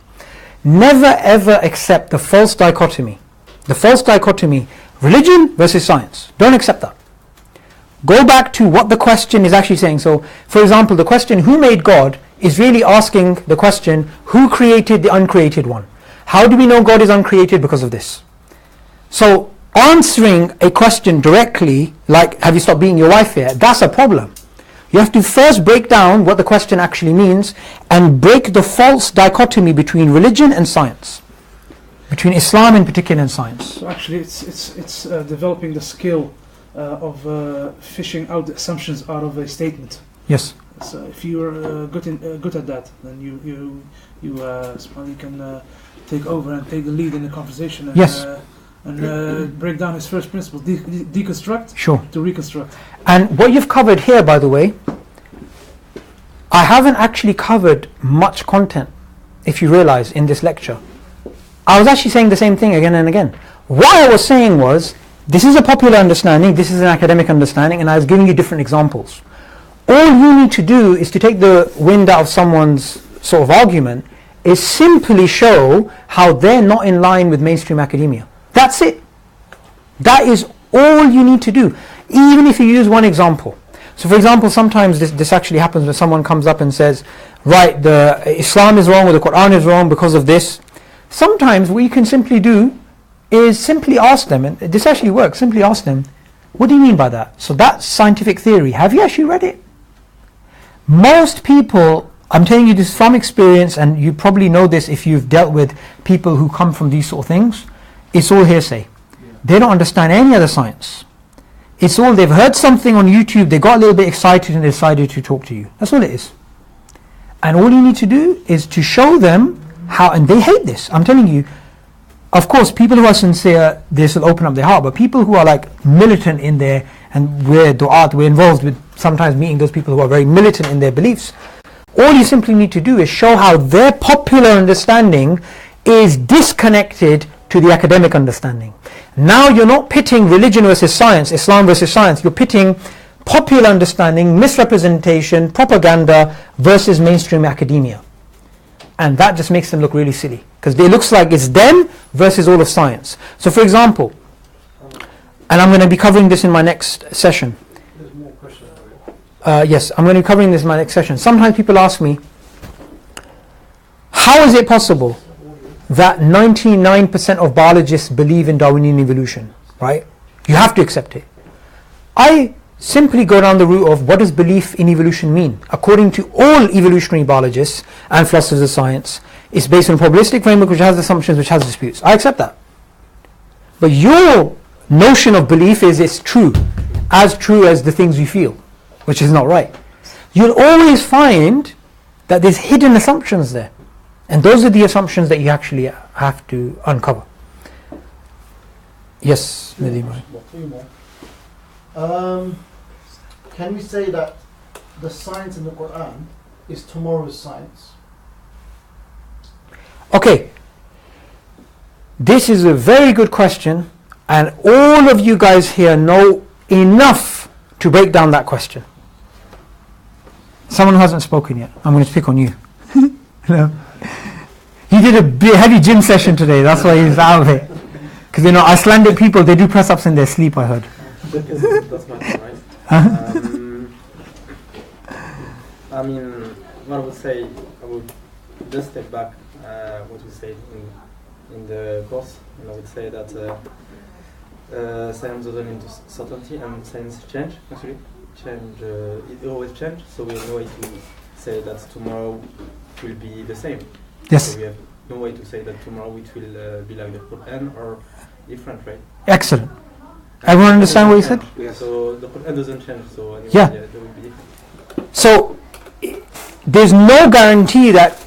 Never ever accept the false dichotomy. The false dichotomy, religion versus science. Don't accept that. Go back to what the question is actually saying. So, for example, the question, who made God, is really asking the question, who created the uncreated one? How do we know God is uncreated? Because of this. So, answering a question directly, like, have you stopped beating your wife yet? That's a problem. You have to first break down what the question actually means and break the false dichotomy between religion and science, between Islam in particular and science. So actually it's developing the skill of fishing out the assumptions out of a statement. Yes. So if you're good at that, then you can take over and take the lead in the conversation and, yes. And break down his first principle, deconstruct sure. to reconstruct. And what you've covered here, by the way, I haven't actually covered much content, if you realize, in this lecture. I was actually saying the same thing again and again. What I was saying was, this is a popular understanding, this is an academic understanding, and I was giving you different examples. All you need to do is to take the wind out of someone's sort of argument, is simply show how they're not in line with mainstream academia. That's it. That is all you need to do, even if you use one example. So for example, sometimes this actually happens when someone comes up and says, right, the Islam is wrong or the Quran is wrong because of this. Sometimes what you can simply do is simply ask them, and this actually works, simply ask them, what do you mean by that? So that's scientific theory. Have you actually read it? Most people, I'm telling you this from experience, and you probably know this if you've dealt with people who come from these sort of things, it's all hearsay. They don't understand any other science. It's all, they've heard something on YouTube, they got a little bit excited and decided to talk to you. That's all it is. And all you need to do is to show them how, and they hate this, I'm telling you. Of course, people who are sincere, this will open up their heart, but people who are like militant in their, and we're du'at, we're involved with sometimes meeting those people who are very militant in their beliefs, all you simply need to do is show how their popular understanding is disconnected to the academic understanding. Now you're not pitting religion versus science, Islam versus science, you're pitting popular understanding, misrepresentation, propaganda versus mainstream academia. And that just makes them look really silly, because it looks like it's them versus all of science. So for example, and I'm going to be covering this in my next session. There's more questions. Yes, I'm going to be covering this in my next session. Sometimes people ask me, how is it possible that 99% of biologists believe in Darwinian evolution, right? You have to accept it. I simply go down the route of what does belief in evolution mean? According to all evolutionary biologists and philosophers of science, it's based on a probabilistic framework which has assumptions, which has disputes. I accept that. But your notion of belief is it's true as the things you feel, which is not right. You'll always find that there's hidden assumptions there. And those are the assumptions that you actually have to uncover. Yes, Nadeem. Can we say that the science in the Quran is tomorrow's science? Okay, this is a very good question, and all of you guys here know enough to break down that question. Someone who hasn't spoken yet, I'm going to speak on you. No. He did a heavy gym session today, that's why he's out of it. Because Icelandic people, they do press ups in their sleep, I heard. That's my point, right? I mean, what I would say, I would just step back what we said in the course, and I would say that science doesn't mean certainty, and science change, actually. It always changes, so we have no way to say that tomorrow will be the same. Yes. So we have no way to say that tomorrow it will be like the Quran or different, right? Excellent. Everyone understand what you said? Yes. So the Quran doesn't change, so anyway, yeah, there will be different. So there's no guarantee that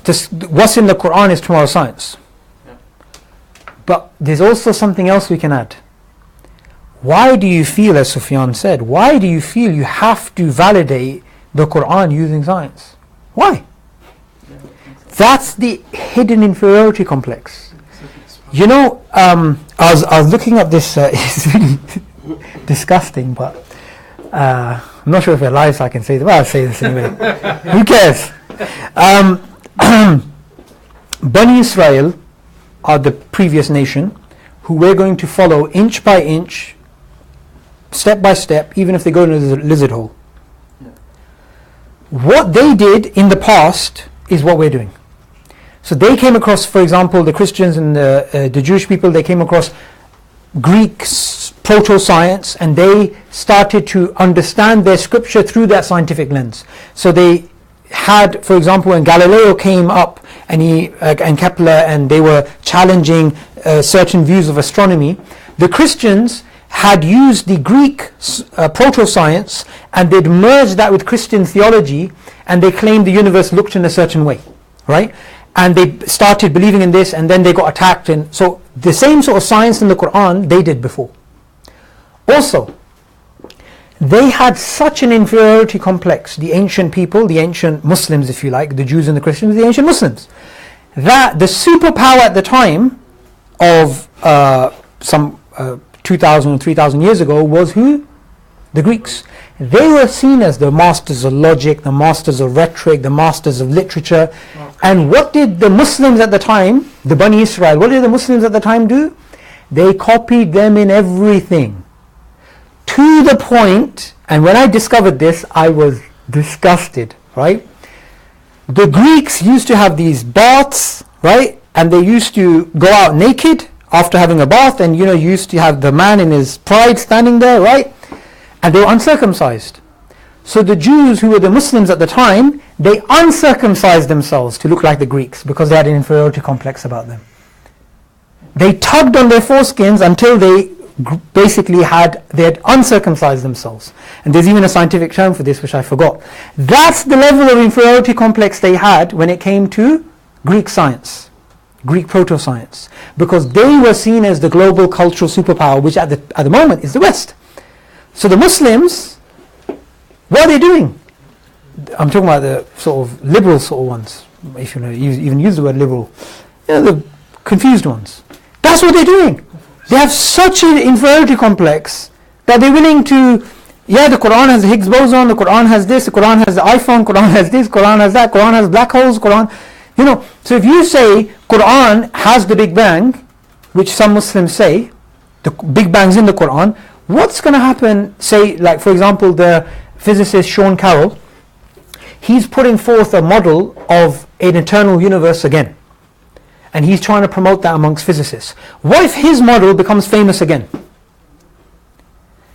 what's in the Quran is tomorrow's science. Yeah. But there's also something else we can add. Why do you feel, as Sufyan said, why do you feel you have to validate the Quran using science? Why? That's the hidden inferiority complex. I was looking up this, it's really disgusting, but I'm not sure if it's live so I can say this, but I'll say this anyway. Who cares? Bani Israel are the previous nation who we're going to follow inch by inch, step by step, even if they go into the lizard hole. What they did in the past is what we're doing. So they came across, for example, the Christians and the Jewish people, they came across Greek proto-science, and they started to understand their scripture through that scientific lens. So they had, for example, when Galileo came up and Kepler, and they were challenging certain views of astronomy, the Christians had used the Greek proto-science and they'd merged that with Christian theology, and they claimed the universe looked in a certain way, right? And they started believing in this, and then they got attacked. And so the same sort of science in the Quran they did before. Also, they had such an inferiority complex, the ancient people, the ancient Muslims, if you like, the Jews and the Christians, the ancient Muslims, that the superpower at the time of some 2,000 or 3,000 years ago was who? The Greeks. They were seen as the masters of logic, the masters of rhetoric, the masters of literature. And what did the Muslims at the time, the Bani Israel, what did the Muslims at the time do? They copied them in everything. To the point, and when I discovered this, I was disgusted, right? The Greeks used to have these baths, right? And they used to go out naked after having a bath, and you used to have the man in his pride standing there, right? And they were uncircumcised. So the Jews who were the Muslims at the time, they uncircumcised themselves to look like the Greeks because they had an inferiority complex about them. They tugged on their foreskins until they basically had uncircumcised themselves. And there's even a scientific term for this which I forgot. That's the level of inferiority complex they had when it came to Greek science, Greek proto-science, because they were seen as the global cultural superpower, which at the moment is the West. So the Muslims, what are they doing? I'm talking about the sort of liberal sort of ones, if you even use the word liberal, the confused ones. That's what they're doing. They have such an inferiority complex that they're willing to, the Quran has the Higgs boson, the Quran has this, the Quran has the iPhone, Quran has this, Quran has that, Quran has black holes, Quran, So if you say Quran has the Big Bang, which some Muslims say, the Big Bang's in the Quran, what's going to happen, say, like for example, the physicist Sean Carroll, he's putting forth a model of an eternal universe again. And he's trying to promote that amongst physicists. What if his model becomes famous again?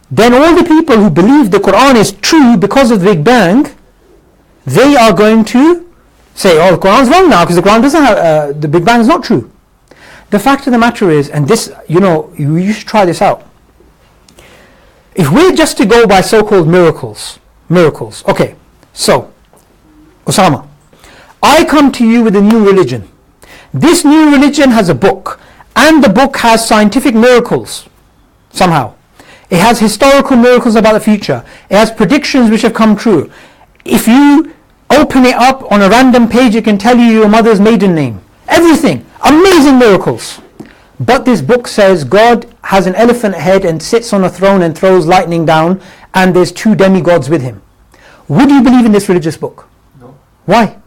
Then all the people who believe the Quran is true because of the Big Bang, they are going to say, the Quran's wrong now because the Quran doesn't have, the Big Bang is not true. The fact of the matter is, and this, you should try this out. If we're just to go by so-called miracles, okay, so, Osama, I come to you with a new religion. This new religion has a book, and the book has scientific miracles, somehow. It has historical miracles about the future. It has predictions which have come true. If you open it up on a random page, it can tell you your mother's maiden name. Everything. Amazing miracles. But this book says God has an elephant head and sits on a throne and throws lightning down, and there's 2 demigods with him. Would you believe in this religious book? No. Why?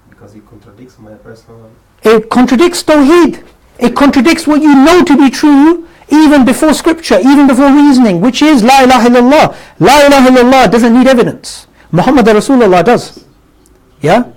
Because it contradicts my personal... It contradicts Tawheed. It contradicts what you know to be true even before scripture, even before reasoning, which is La ilaha illallah. La ilaha illallah doesn't need evidence. Muhammad Rasulullah does. Yeah?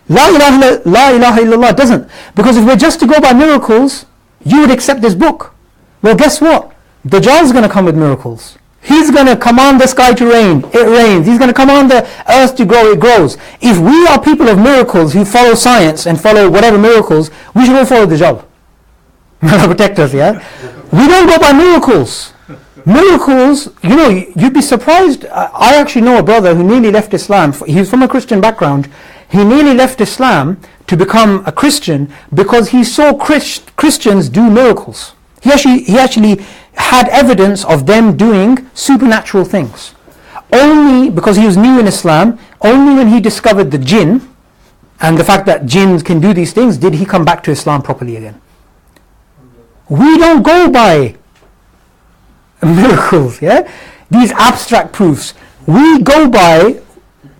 La ilaha illallah doesn't. Because if we're just to go by miracles, you would accept this book. Well, guess what? Dajjal's going to come with miracles. He's going to command the sky to rain. It rains. He's going to command the earth to grow. It grows. If we are people of miracles who follow science and follow whatever miracles, we should all follow Dajjal. May Allah protect us, yeah? We don't go by miracles. Miracles, you'd be surprised. I actually know a brother who nearly left Islam. He's from a Christian background. He nearly left Islam to become a Christian because he saw Christians do miracles. He actually had evidence of them doing supernatural things. Only because he was new in Islam, only when he discovered the jinn and the fact that jinns can do these things, did he come back to Islam properly again. We don't go by miracles, these abstract proofs. We go by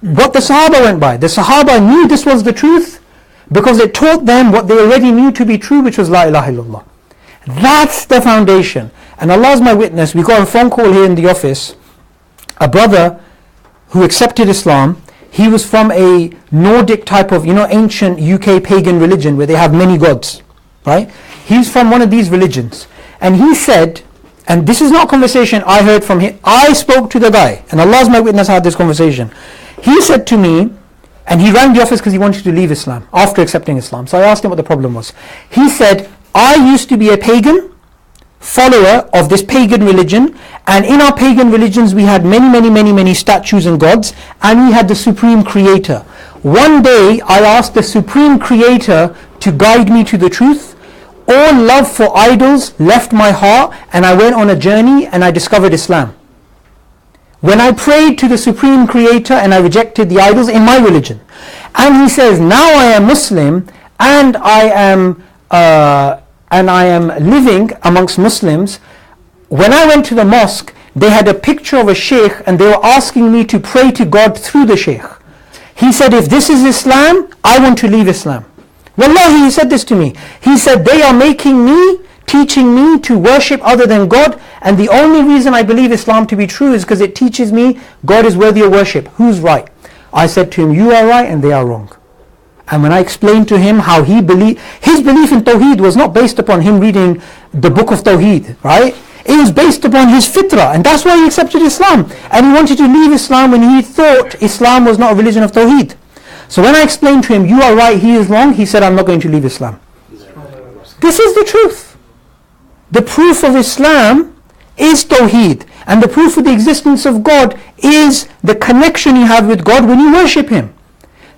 what the Sahaba went by. The Sahaba knew this was the truth because it taught them what they already knew to be true, which was La ilaha illallah. That's the foundation. And Allah is my witness, we got a phone call here in the office, a brother who accepted Islam. He was from a Nordic type of, ancient UK pagan religion where they have many gods, right? He's from one of these religions. And he said, and this is not a conversation I heard from him, I spoke to the guy, and Allah is my witness, I had this conversation. He said to me, and he rang the office because he wanted to leave Islam after accepting Islam. So I asked him what the problem was. He said, I used to be a pagan, follower of this pagan religion, and in our pagan religions we had many statues and gods, and we had the supreme creator. One day I asked the supreme creator to guide me to the truth. All love for idols left my heart, and I went on a journey and I discovered Islam. When I prayed to the supreme creator and I rejected the idols in my religion. And he says, now I am Muslim and I am living amongst Muslims. when I went to the mosque, they had a picture of a sheikh and they were asking me to pray to God through the sheikh. He said, if this is Islam, I want to leave Islam. Wallahi, he said this to me. He said, they are making me, teaching me to worship other than God, and the only reason I believe Islam to be true is because it teaches me God is worthy of worship. Who's right? I said to him, you are right and they are wrong. And when I explained to him how he believed, his belief in Tawheed was not based upon him reading the book of Tawheed, right? It was based upon his fitrah, and that's why he accepted Islam. And he wanted to leave Islam when he thought Islam was not a religion of Tawheed. So when I explained to him, you are right, he is wrong, he said, I'm not going to leave Islam. This is the truth. The proof of Islam is Tawheed. And the proof of the existence of God is the connection you have with God when you worship Him.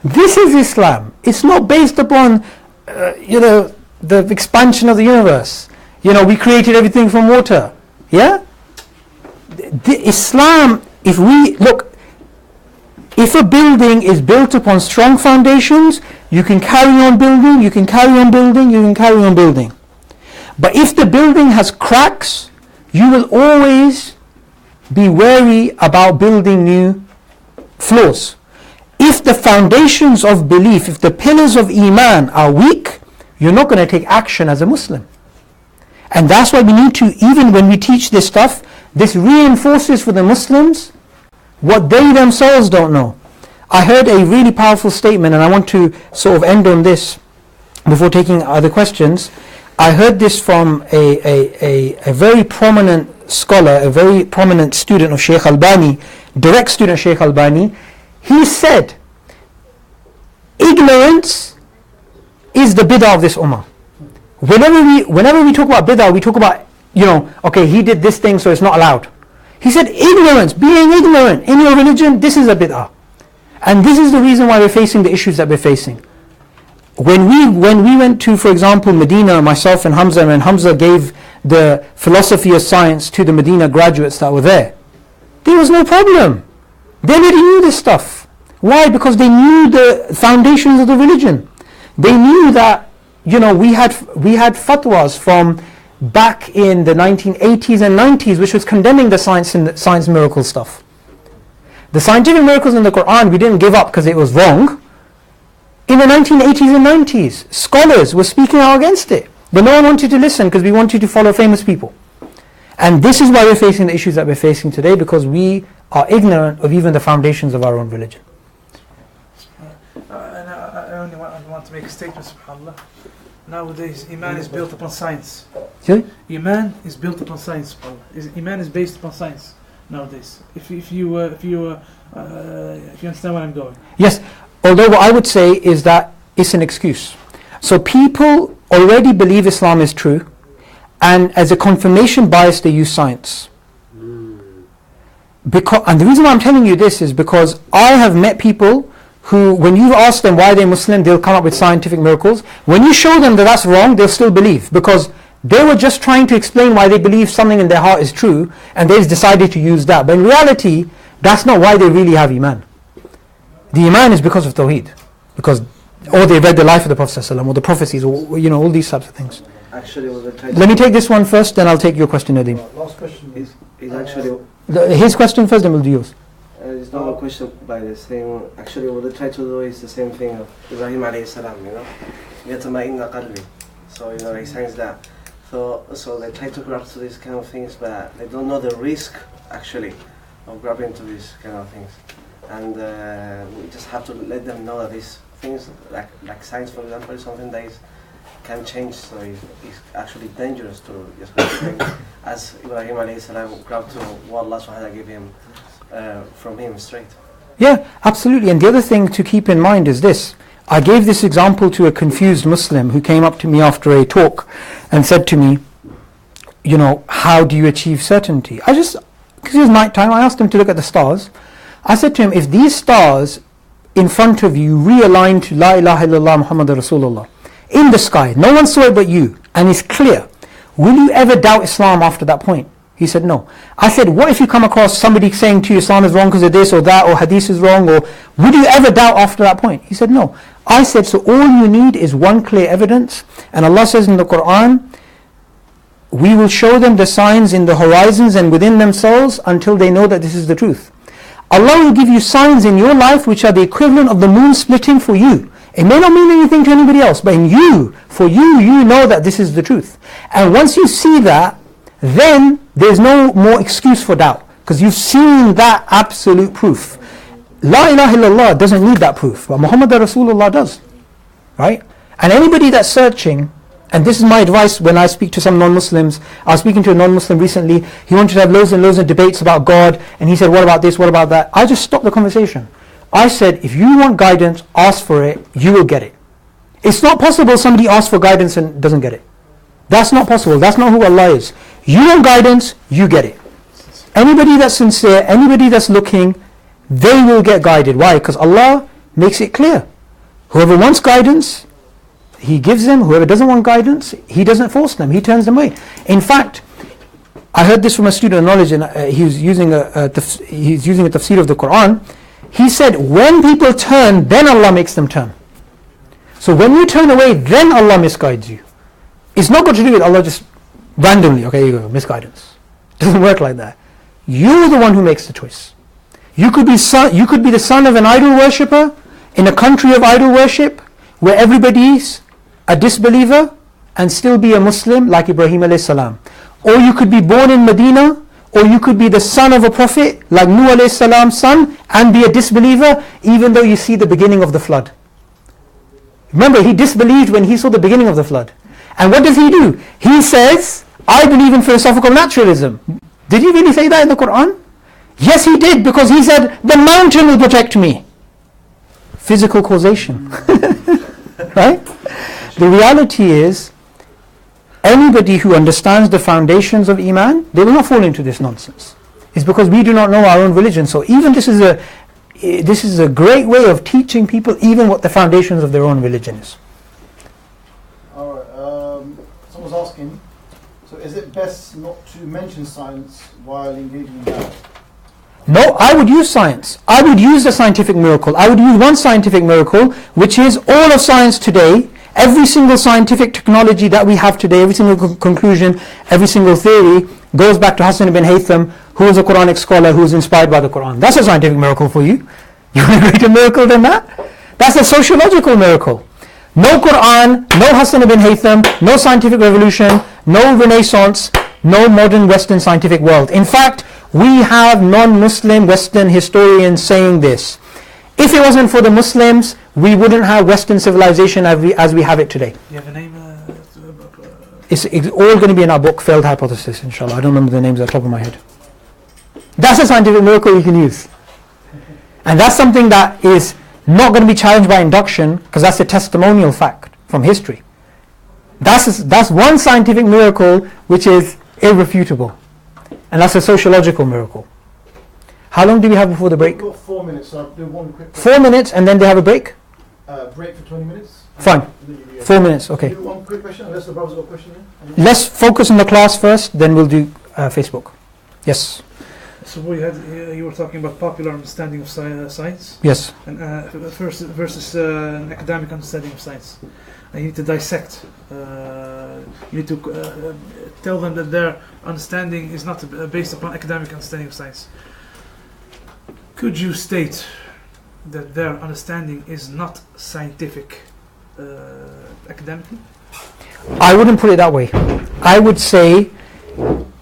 This is Islam. It's not based upon, the expansion of the universe. We created everything from water. Yeah? Islam, if a building is built upon strong foundations, you can carry on building, you can carry on building, you can carry on building. But if the building has cracks, you will always be wary about building new floors. If the foundations of belief, if the pillars of Iman are weak, you're not going to take action as a Muslim. And that's why we need to, even when we teach this stuff, this reinforces for the Muslims what they themselves don't know. I heard a really powerful statement, and I want to sort of end on this before taking other questions. I heard this from a very prominent scholar, a very prominent student of Shaykh Albani, direct student of Shaykh Albani. He said, ignorance is the bid'ah of this ummah. Whenever we talk about bid'ah, we talk about, okay, he did this thing, so it's not allowed. He said, ignorance, being ignorant in your religion, this is a bid'ah. And this is the reason why we're facing the issues that we're facing. When we went to, for example, Medina, myself and Hamza, and Hamza gave the philosophy of science to the Medina graduates that were there was no problem. They already knew this stuff. Why? Because they knew the foundations of the religion. They knew that, we had fatwas from back in the 1980s and 90s, which was condemning the science miracle stuff. The scientific miracles in the Quran, we didn't give up because it was wrong. In the 1980s and 90s, scholars were speaking out against it. But no one wanted to listen because we wanted to follow famous people. And this is why we're facing the issues that we're facing today, because we are ignorant of even the foundations of our own religion. And I only want to make a statement, subhanAllah. Nowadays, Iman is built upon science. Sorry? Iman is built upon science, subhanAllah. Iman is based upon science nowadays. If you understand where I'm going. Yes, although what I would say is that it's an excuse. So people already believe Islam is true, and as a confirmation bias they use science. And the reason why I'm telling you this is because I have met people who, when you ask them why they're Muslim, they'll come up with scientific miracles. When you show them that that's wrong, they'll still believe, because they were just trying to explain why they believe something in their heart is true, and they decided to use that. But in reality, that's not why they really have Iman. The Iman is because of Tawheed, or they read the life of the Prophet ﷺ, or the prophecies, or all these types of things. Actually, let me take this one first, then I'll take your question, Nadeem. Last question is actually his question first, then we'll do yours. It's not a question by the same. Actually, what they try to do is the same thing of Ibrahim alayhi salam. يَتَمَئِنَّ قَلْبِي. So he says that. So they try to grab to these kind of things, but they don't know the risk actually of grabbing to these kind of things. And we just have to let them know that these things, like science, for example, is something that can change. So it's actually dangerous to just grab things, as Ibrahim alayhi salam grabbed to what Allah subhanahu wa ta'ala gave him from him straight. Yeah, absolutely. And the other thing to keep in mind is this. I gave this example to a confused Muslim who came up to me after a talk and said to me, how do you achieve certainty? Because it was night time, I asked him to look at the stars. I said to him, if these stars in front of you realign to La ilaha illallah Muhammad Rasulullah in the sky, no one saw it but you, and it's clear, will you ever doubt Islam after that point? He said no. I said, what if you come across somebody saying to you Islam is wrong because of this or that, or hadith is wrong, or would you ever doubt after that point? He said no. I said, so all you need is one clear evidence, and Allah says in the Quran, we will show them the signs in the horizons and within themselves until they know that this is the truth. Allah will give you signs in your life which are the equivalent of the moon splitting for you. It may not mean anything to anybody else, but in you, for you, you know that this is the truth. And once you see that, then there's no more excuse for doubt, because you've seen that absolute proof. La ilaha illallah doesn't need that proof, but Muhammad Rasulullah does. Right? And anybody that's searching, and this is my advice when I speak to some non-Muslims. I was speaking to a non-Muslim recently. He wanted to have loads and loads of debates about God, and he said, what about this, what about that? I just stopped the conversation. I said, if you want guidance, ask for it, you will get it. It's not possible somebody asks for guidance and doesn't get it. That's not possible. That's not who Allah is. You want guidance, you get it. Anybody that's sincere, anybody that's looking, they will get guided. Why? Because Allah makes it clear. Whoever wants guidance, He gives them. Whoever doesn't want guidance, He doesn't force them. He turns them away. In fact, I heard this from a student of knowledge, and he was using a tafsir of the Quran. He said, when people turn, then Allah makes them turn. So when you turn away, then Allah misguides you. It's not got to do with Allah just randomly, okay, you go, misguidance. It doesn't work like that. You're the one who makes the choice. You could be the son of an idol worshipper in a country of idol worship where everybody's a disbeliever and still be a Muslim like Ibrahim alayhi salam. Or you could be born in Medina, or you could be the son of a prophet like Nuh alayhi salam's son and be a disbeliever even though you see the beginning of the flood. Remember, he disbelieved when he saw the beginning of the flood. And what does he do? He says, I believe in philosophical naturalism. Did he really say that in the Quran? Yes, he did, because he said, the mountain will protect me. Physical causation. Right? The reality is, anybody who understands the foundations of Iman, they will not fall into this nonsense. It's because we do not know our own religion. So even this is a great way of teaching people even what the foundations of their own religion is. Alright, someone's asking, so is it best not to mention science while engaging in that? No, I would use science. I would use the scientific miracle. I would use one scientific miracle, which is all of science today. Every single scientific technology that we have today, every single conclusion, every single theory goes back to Hassan ibn Haytham, who was a Quranic scholar who was inspired by the Quran. That's a scientific miracle for you. You want a greater miracle than that? That's a sociological miracle. No Quran, no Hassan ibn Haytham, no scientific revolution, no Renaissance, no modern Western scientific world. In fact, we have non-Muslim Western historians saying this. If it wasn't for the Muslims, we wouldn't have Western civilization as we have it today. You have a name? It's all going to be in our book, Failed Hypothesis, inshallah. I don't remember the names at the top of my head. That's a scientific miracle you can use. And that's something that is not going to be challenged by induction, because that's a testimonial fact from history. That's one scientific miracle which is irrefutable. And that's a sociological miracle. How long do we have before the break? We've got 4 minutes, so I'll do one quick question. 4 minutes and then they have a break? Break for 20 minutes. Fine. 4 minutes, okay. Do one quick question, unless the brother's got a question here. Let's focus on the class first, then we'll do Facebook. Yes. So you were talking about popular understanding of science. Yes. And versus an academic understanding of science. And you need to dissect. You need to tell them that their understanding is not based upon academic understanding of science. Could you state that their understanding is not scientific academically? I wouldn't put it that way. I would say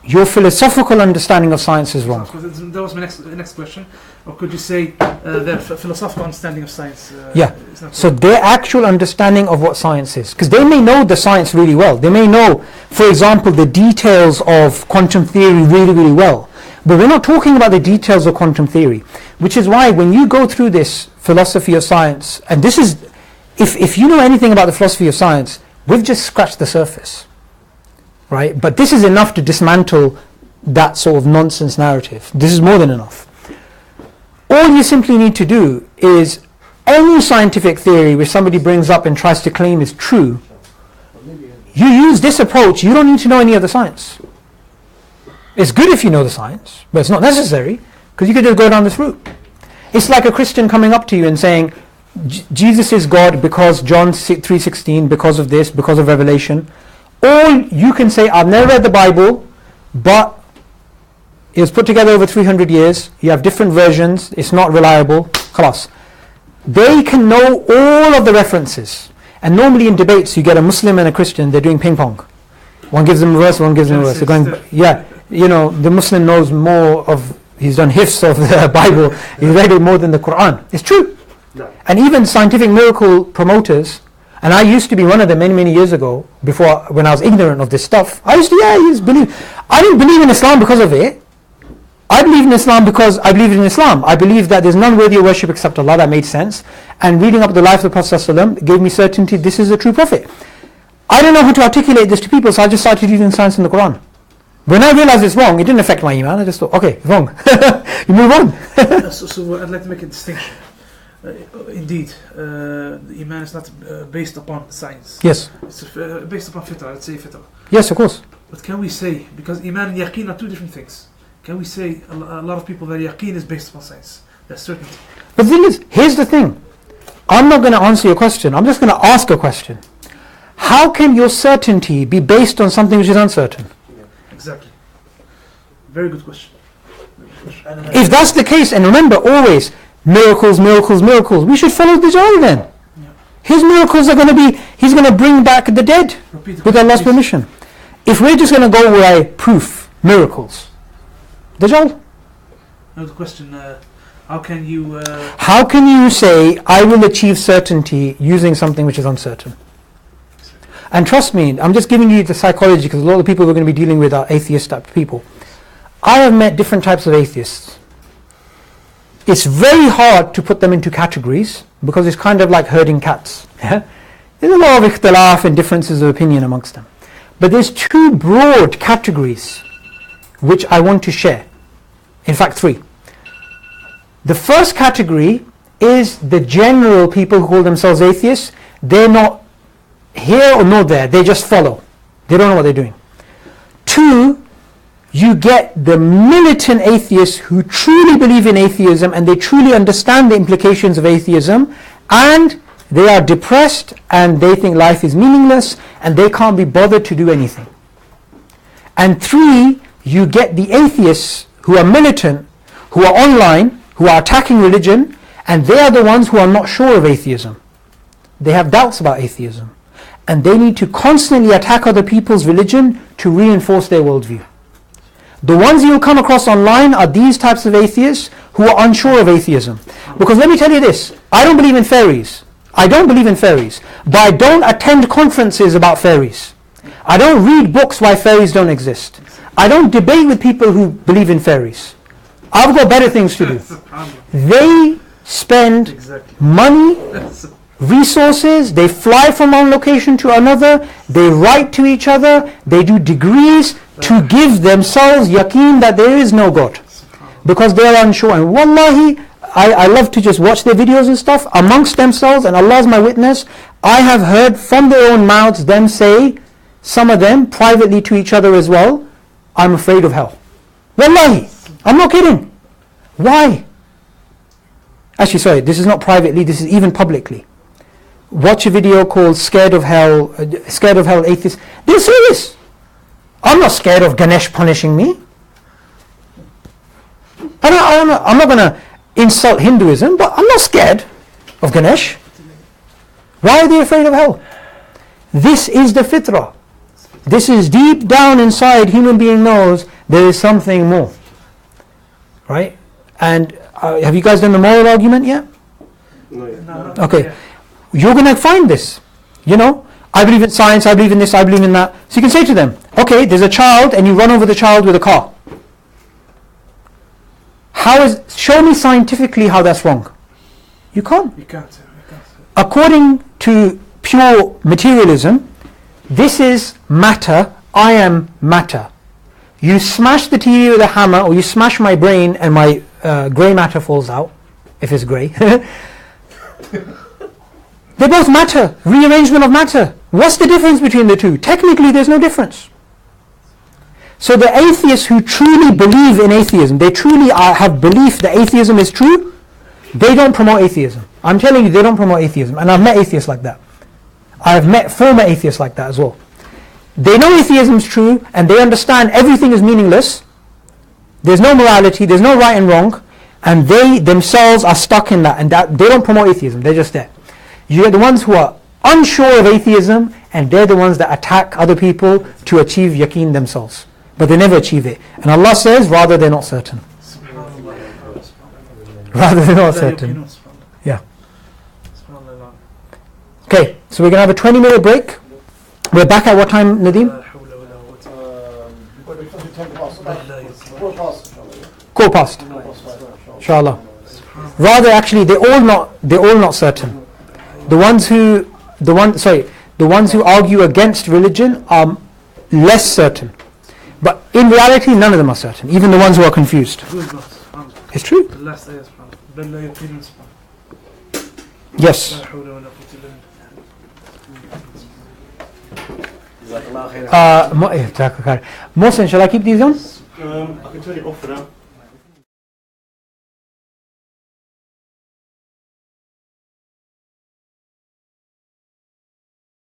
your philosophical understanding of science is wrong. That was my next question. Or could you say their philosophical understanding of science is not so their actual understanding of what science is. Because they may know the science really well. They may know, for example, the details of quantum theory really, really well. But we're not talking about the details of quantum theory. Which is why when you go through this philosophy of science, and this is, if you know anything about the philosophy of science, we've just scratched the surface. Right? But this is enough to dismantle that sort of nonsense narrative. This is more than enough. All you simply need to do is any scientific theory which somebody brings up and tries to claim is true, you use this approach, you don't need to know any of the science. It's good if you know the science, but it's not necessary, because you could just go down this route. It's like a Christian coming up to you and saying, Jesus is God because John 3:16, because of this, because of Revelation. Or you can say, I've never read the Bible, but it was put together over 300 years, you have different versions, it's not reliable, khalas. They can know all of the references. And normally in debates, you get a Muslim and a Christian, they're doing ping pong. One gives them a verse, one gives them a verse. They're going, yeah, you know, the Muslim knows more of, he's done hifz of the Bible, he's read it more than the Quran. It's true. No. And even scientific miracle promoters, and I used to be one of them many, many years ago, before, when I was ignorant of this stuff, I used to believe. I didn't believe in Islam because of it. I believe in Islam because I believe in Islam. I believe that there's none worthy of worship except Allah. That made sense. And reading up the life of the Prophet ﷺ gave me certainty this is a true prophet. I don't know how to articulate this to people, so I just started using science in the Quran. When I realized it's wrong, it didn't affect my iman. I just thought, okay, it's wrong. You move on. So I'd like to make a distinction. Indeed, the iman is not based upon science. Yes. It's based upon fitrah, let's say fitrah. Yes, of course. But can we say, because iman and yaqeen are two different things, can we say a lot of people that yaqeen is based upon science? That's certainty. But the thing is, here's the thing. I'm not going to answer your question. I'm just going to ask a question. How can your certainty be based on something which is uncertain? Exactly. Very good question. If that's the case, and remember always, miracles, miracles, miracles, we should follow the Dajjal then. Yeah. His miracles are going to be, he's going to bring back the dead with Allah's permission. If we're just going to go by proof, miracles, Dajjal. Now the question, how can you... How can you say, I will achieve certainty using something which is uncertain? And trust me, I'm just giving you the psychology because a lot of the people we're going to be dealing with are atheist type people. I have met different types of atheists. It's very hard to put them into categories because it's kind of like herding cats. There's a lot of ikhtilaf and differences of opinion amongst them. But there's two broad categories which I want to share. In fact, three. The first category is the general people who call themselves atheists. They're not here or not there, they just follow. They don't know what they're doing. Two, you get the militant atheists who truly believe in atheism and they truly understand the implications of atheism, and they are depressed and they think life is meaningless and they can't be bothered to do anything. And three, you get the atheists who are militant, who are online, who are attacking religion, and they are the ones who are not sure of atheism. They have doubts about atheism. And they need to constantly attack other people's religion to reinforce their worldview. The ones you'll come across online are these types of atheists who are unsure of atheism. Because let me tell you this, I don't believe in fairies. I don't believe in fairies. But I don't attend conferences about fairies. I don't read books why fairies don't exist. I don't debate with people who believe in fairies. I've got better things to do. They spend money, resources, they fly from one location to another, they write to each other, they do degrees to give themselves yaqeen that there is no God. Because they are unsure. And wallahi, I love to just watch their videos and stuff amongst themselves, and Allah is my witness, I have heard from their own mouths them say, some of them privately to each other as well, I'm afraid of hell. Wallahi, I'm not kidding. Why? Actually, sorry, this is not privately, this is even publicly. Watch a video called Scared of Hell Atheists. They're serious. I'm not scared of Ganesh punishing me. I'm not going to insult Hinduism, but I'm not scared of Ganesh. Why are they afraid of hell? This is the fitrah. This is deep down inside, human being knows there is something more. Right? And have you guys done the moral argument yet? No. Okay. You're going to find this. You know, I believe in science, I believe in this, I believe in that. So you can say to them, okay, there's a child and you run over the child with a car. Show me scientifically how that's wrong. You can't. You can't. According to pure materialism, this is matter, I am matter. You smash the TV with a hammer, or you smash my brain and my grey matter falls out, if it's grey. They both matter, rearrangement of matter. What's the difference between the two? Technically there's no difference. So the atheists who truly believe in atheism, they truly have belief that atheism is true, they don't promote atheism. I'm telling you, they don't promote atheism. And I've met atheists like that. I have met former atheists like that as well. they know atheism is true and they understand everything is meaningless, there's no morality, there's no right and wrong, and they themselves are stuck in that, and that they don't promote atheism, they're just there. You get the ones who are unsure of atheism, and they're the ones that attack other people to achieve yaqeen themselves, but they never achieve it. And Allah says, rather they're not certain. Rather they're not certain. Yeah. Okay, so we're going to have a 20-minute break. We're back at what time, Nadeem? 4:15. Inshallah. Rather, actually, they're all not certain. The ones who argue against religion are less certain. But in reality, none of them are certain. Even the ones who are confused. It's true. Yes. Mohsen, shall I keep these on? I can turn it off for now.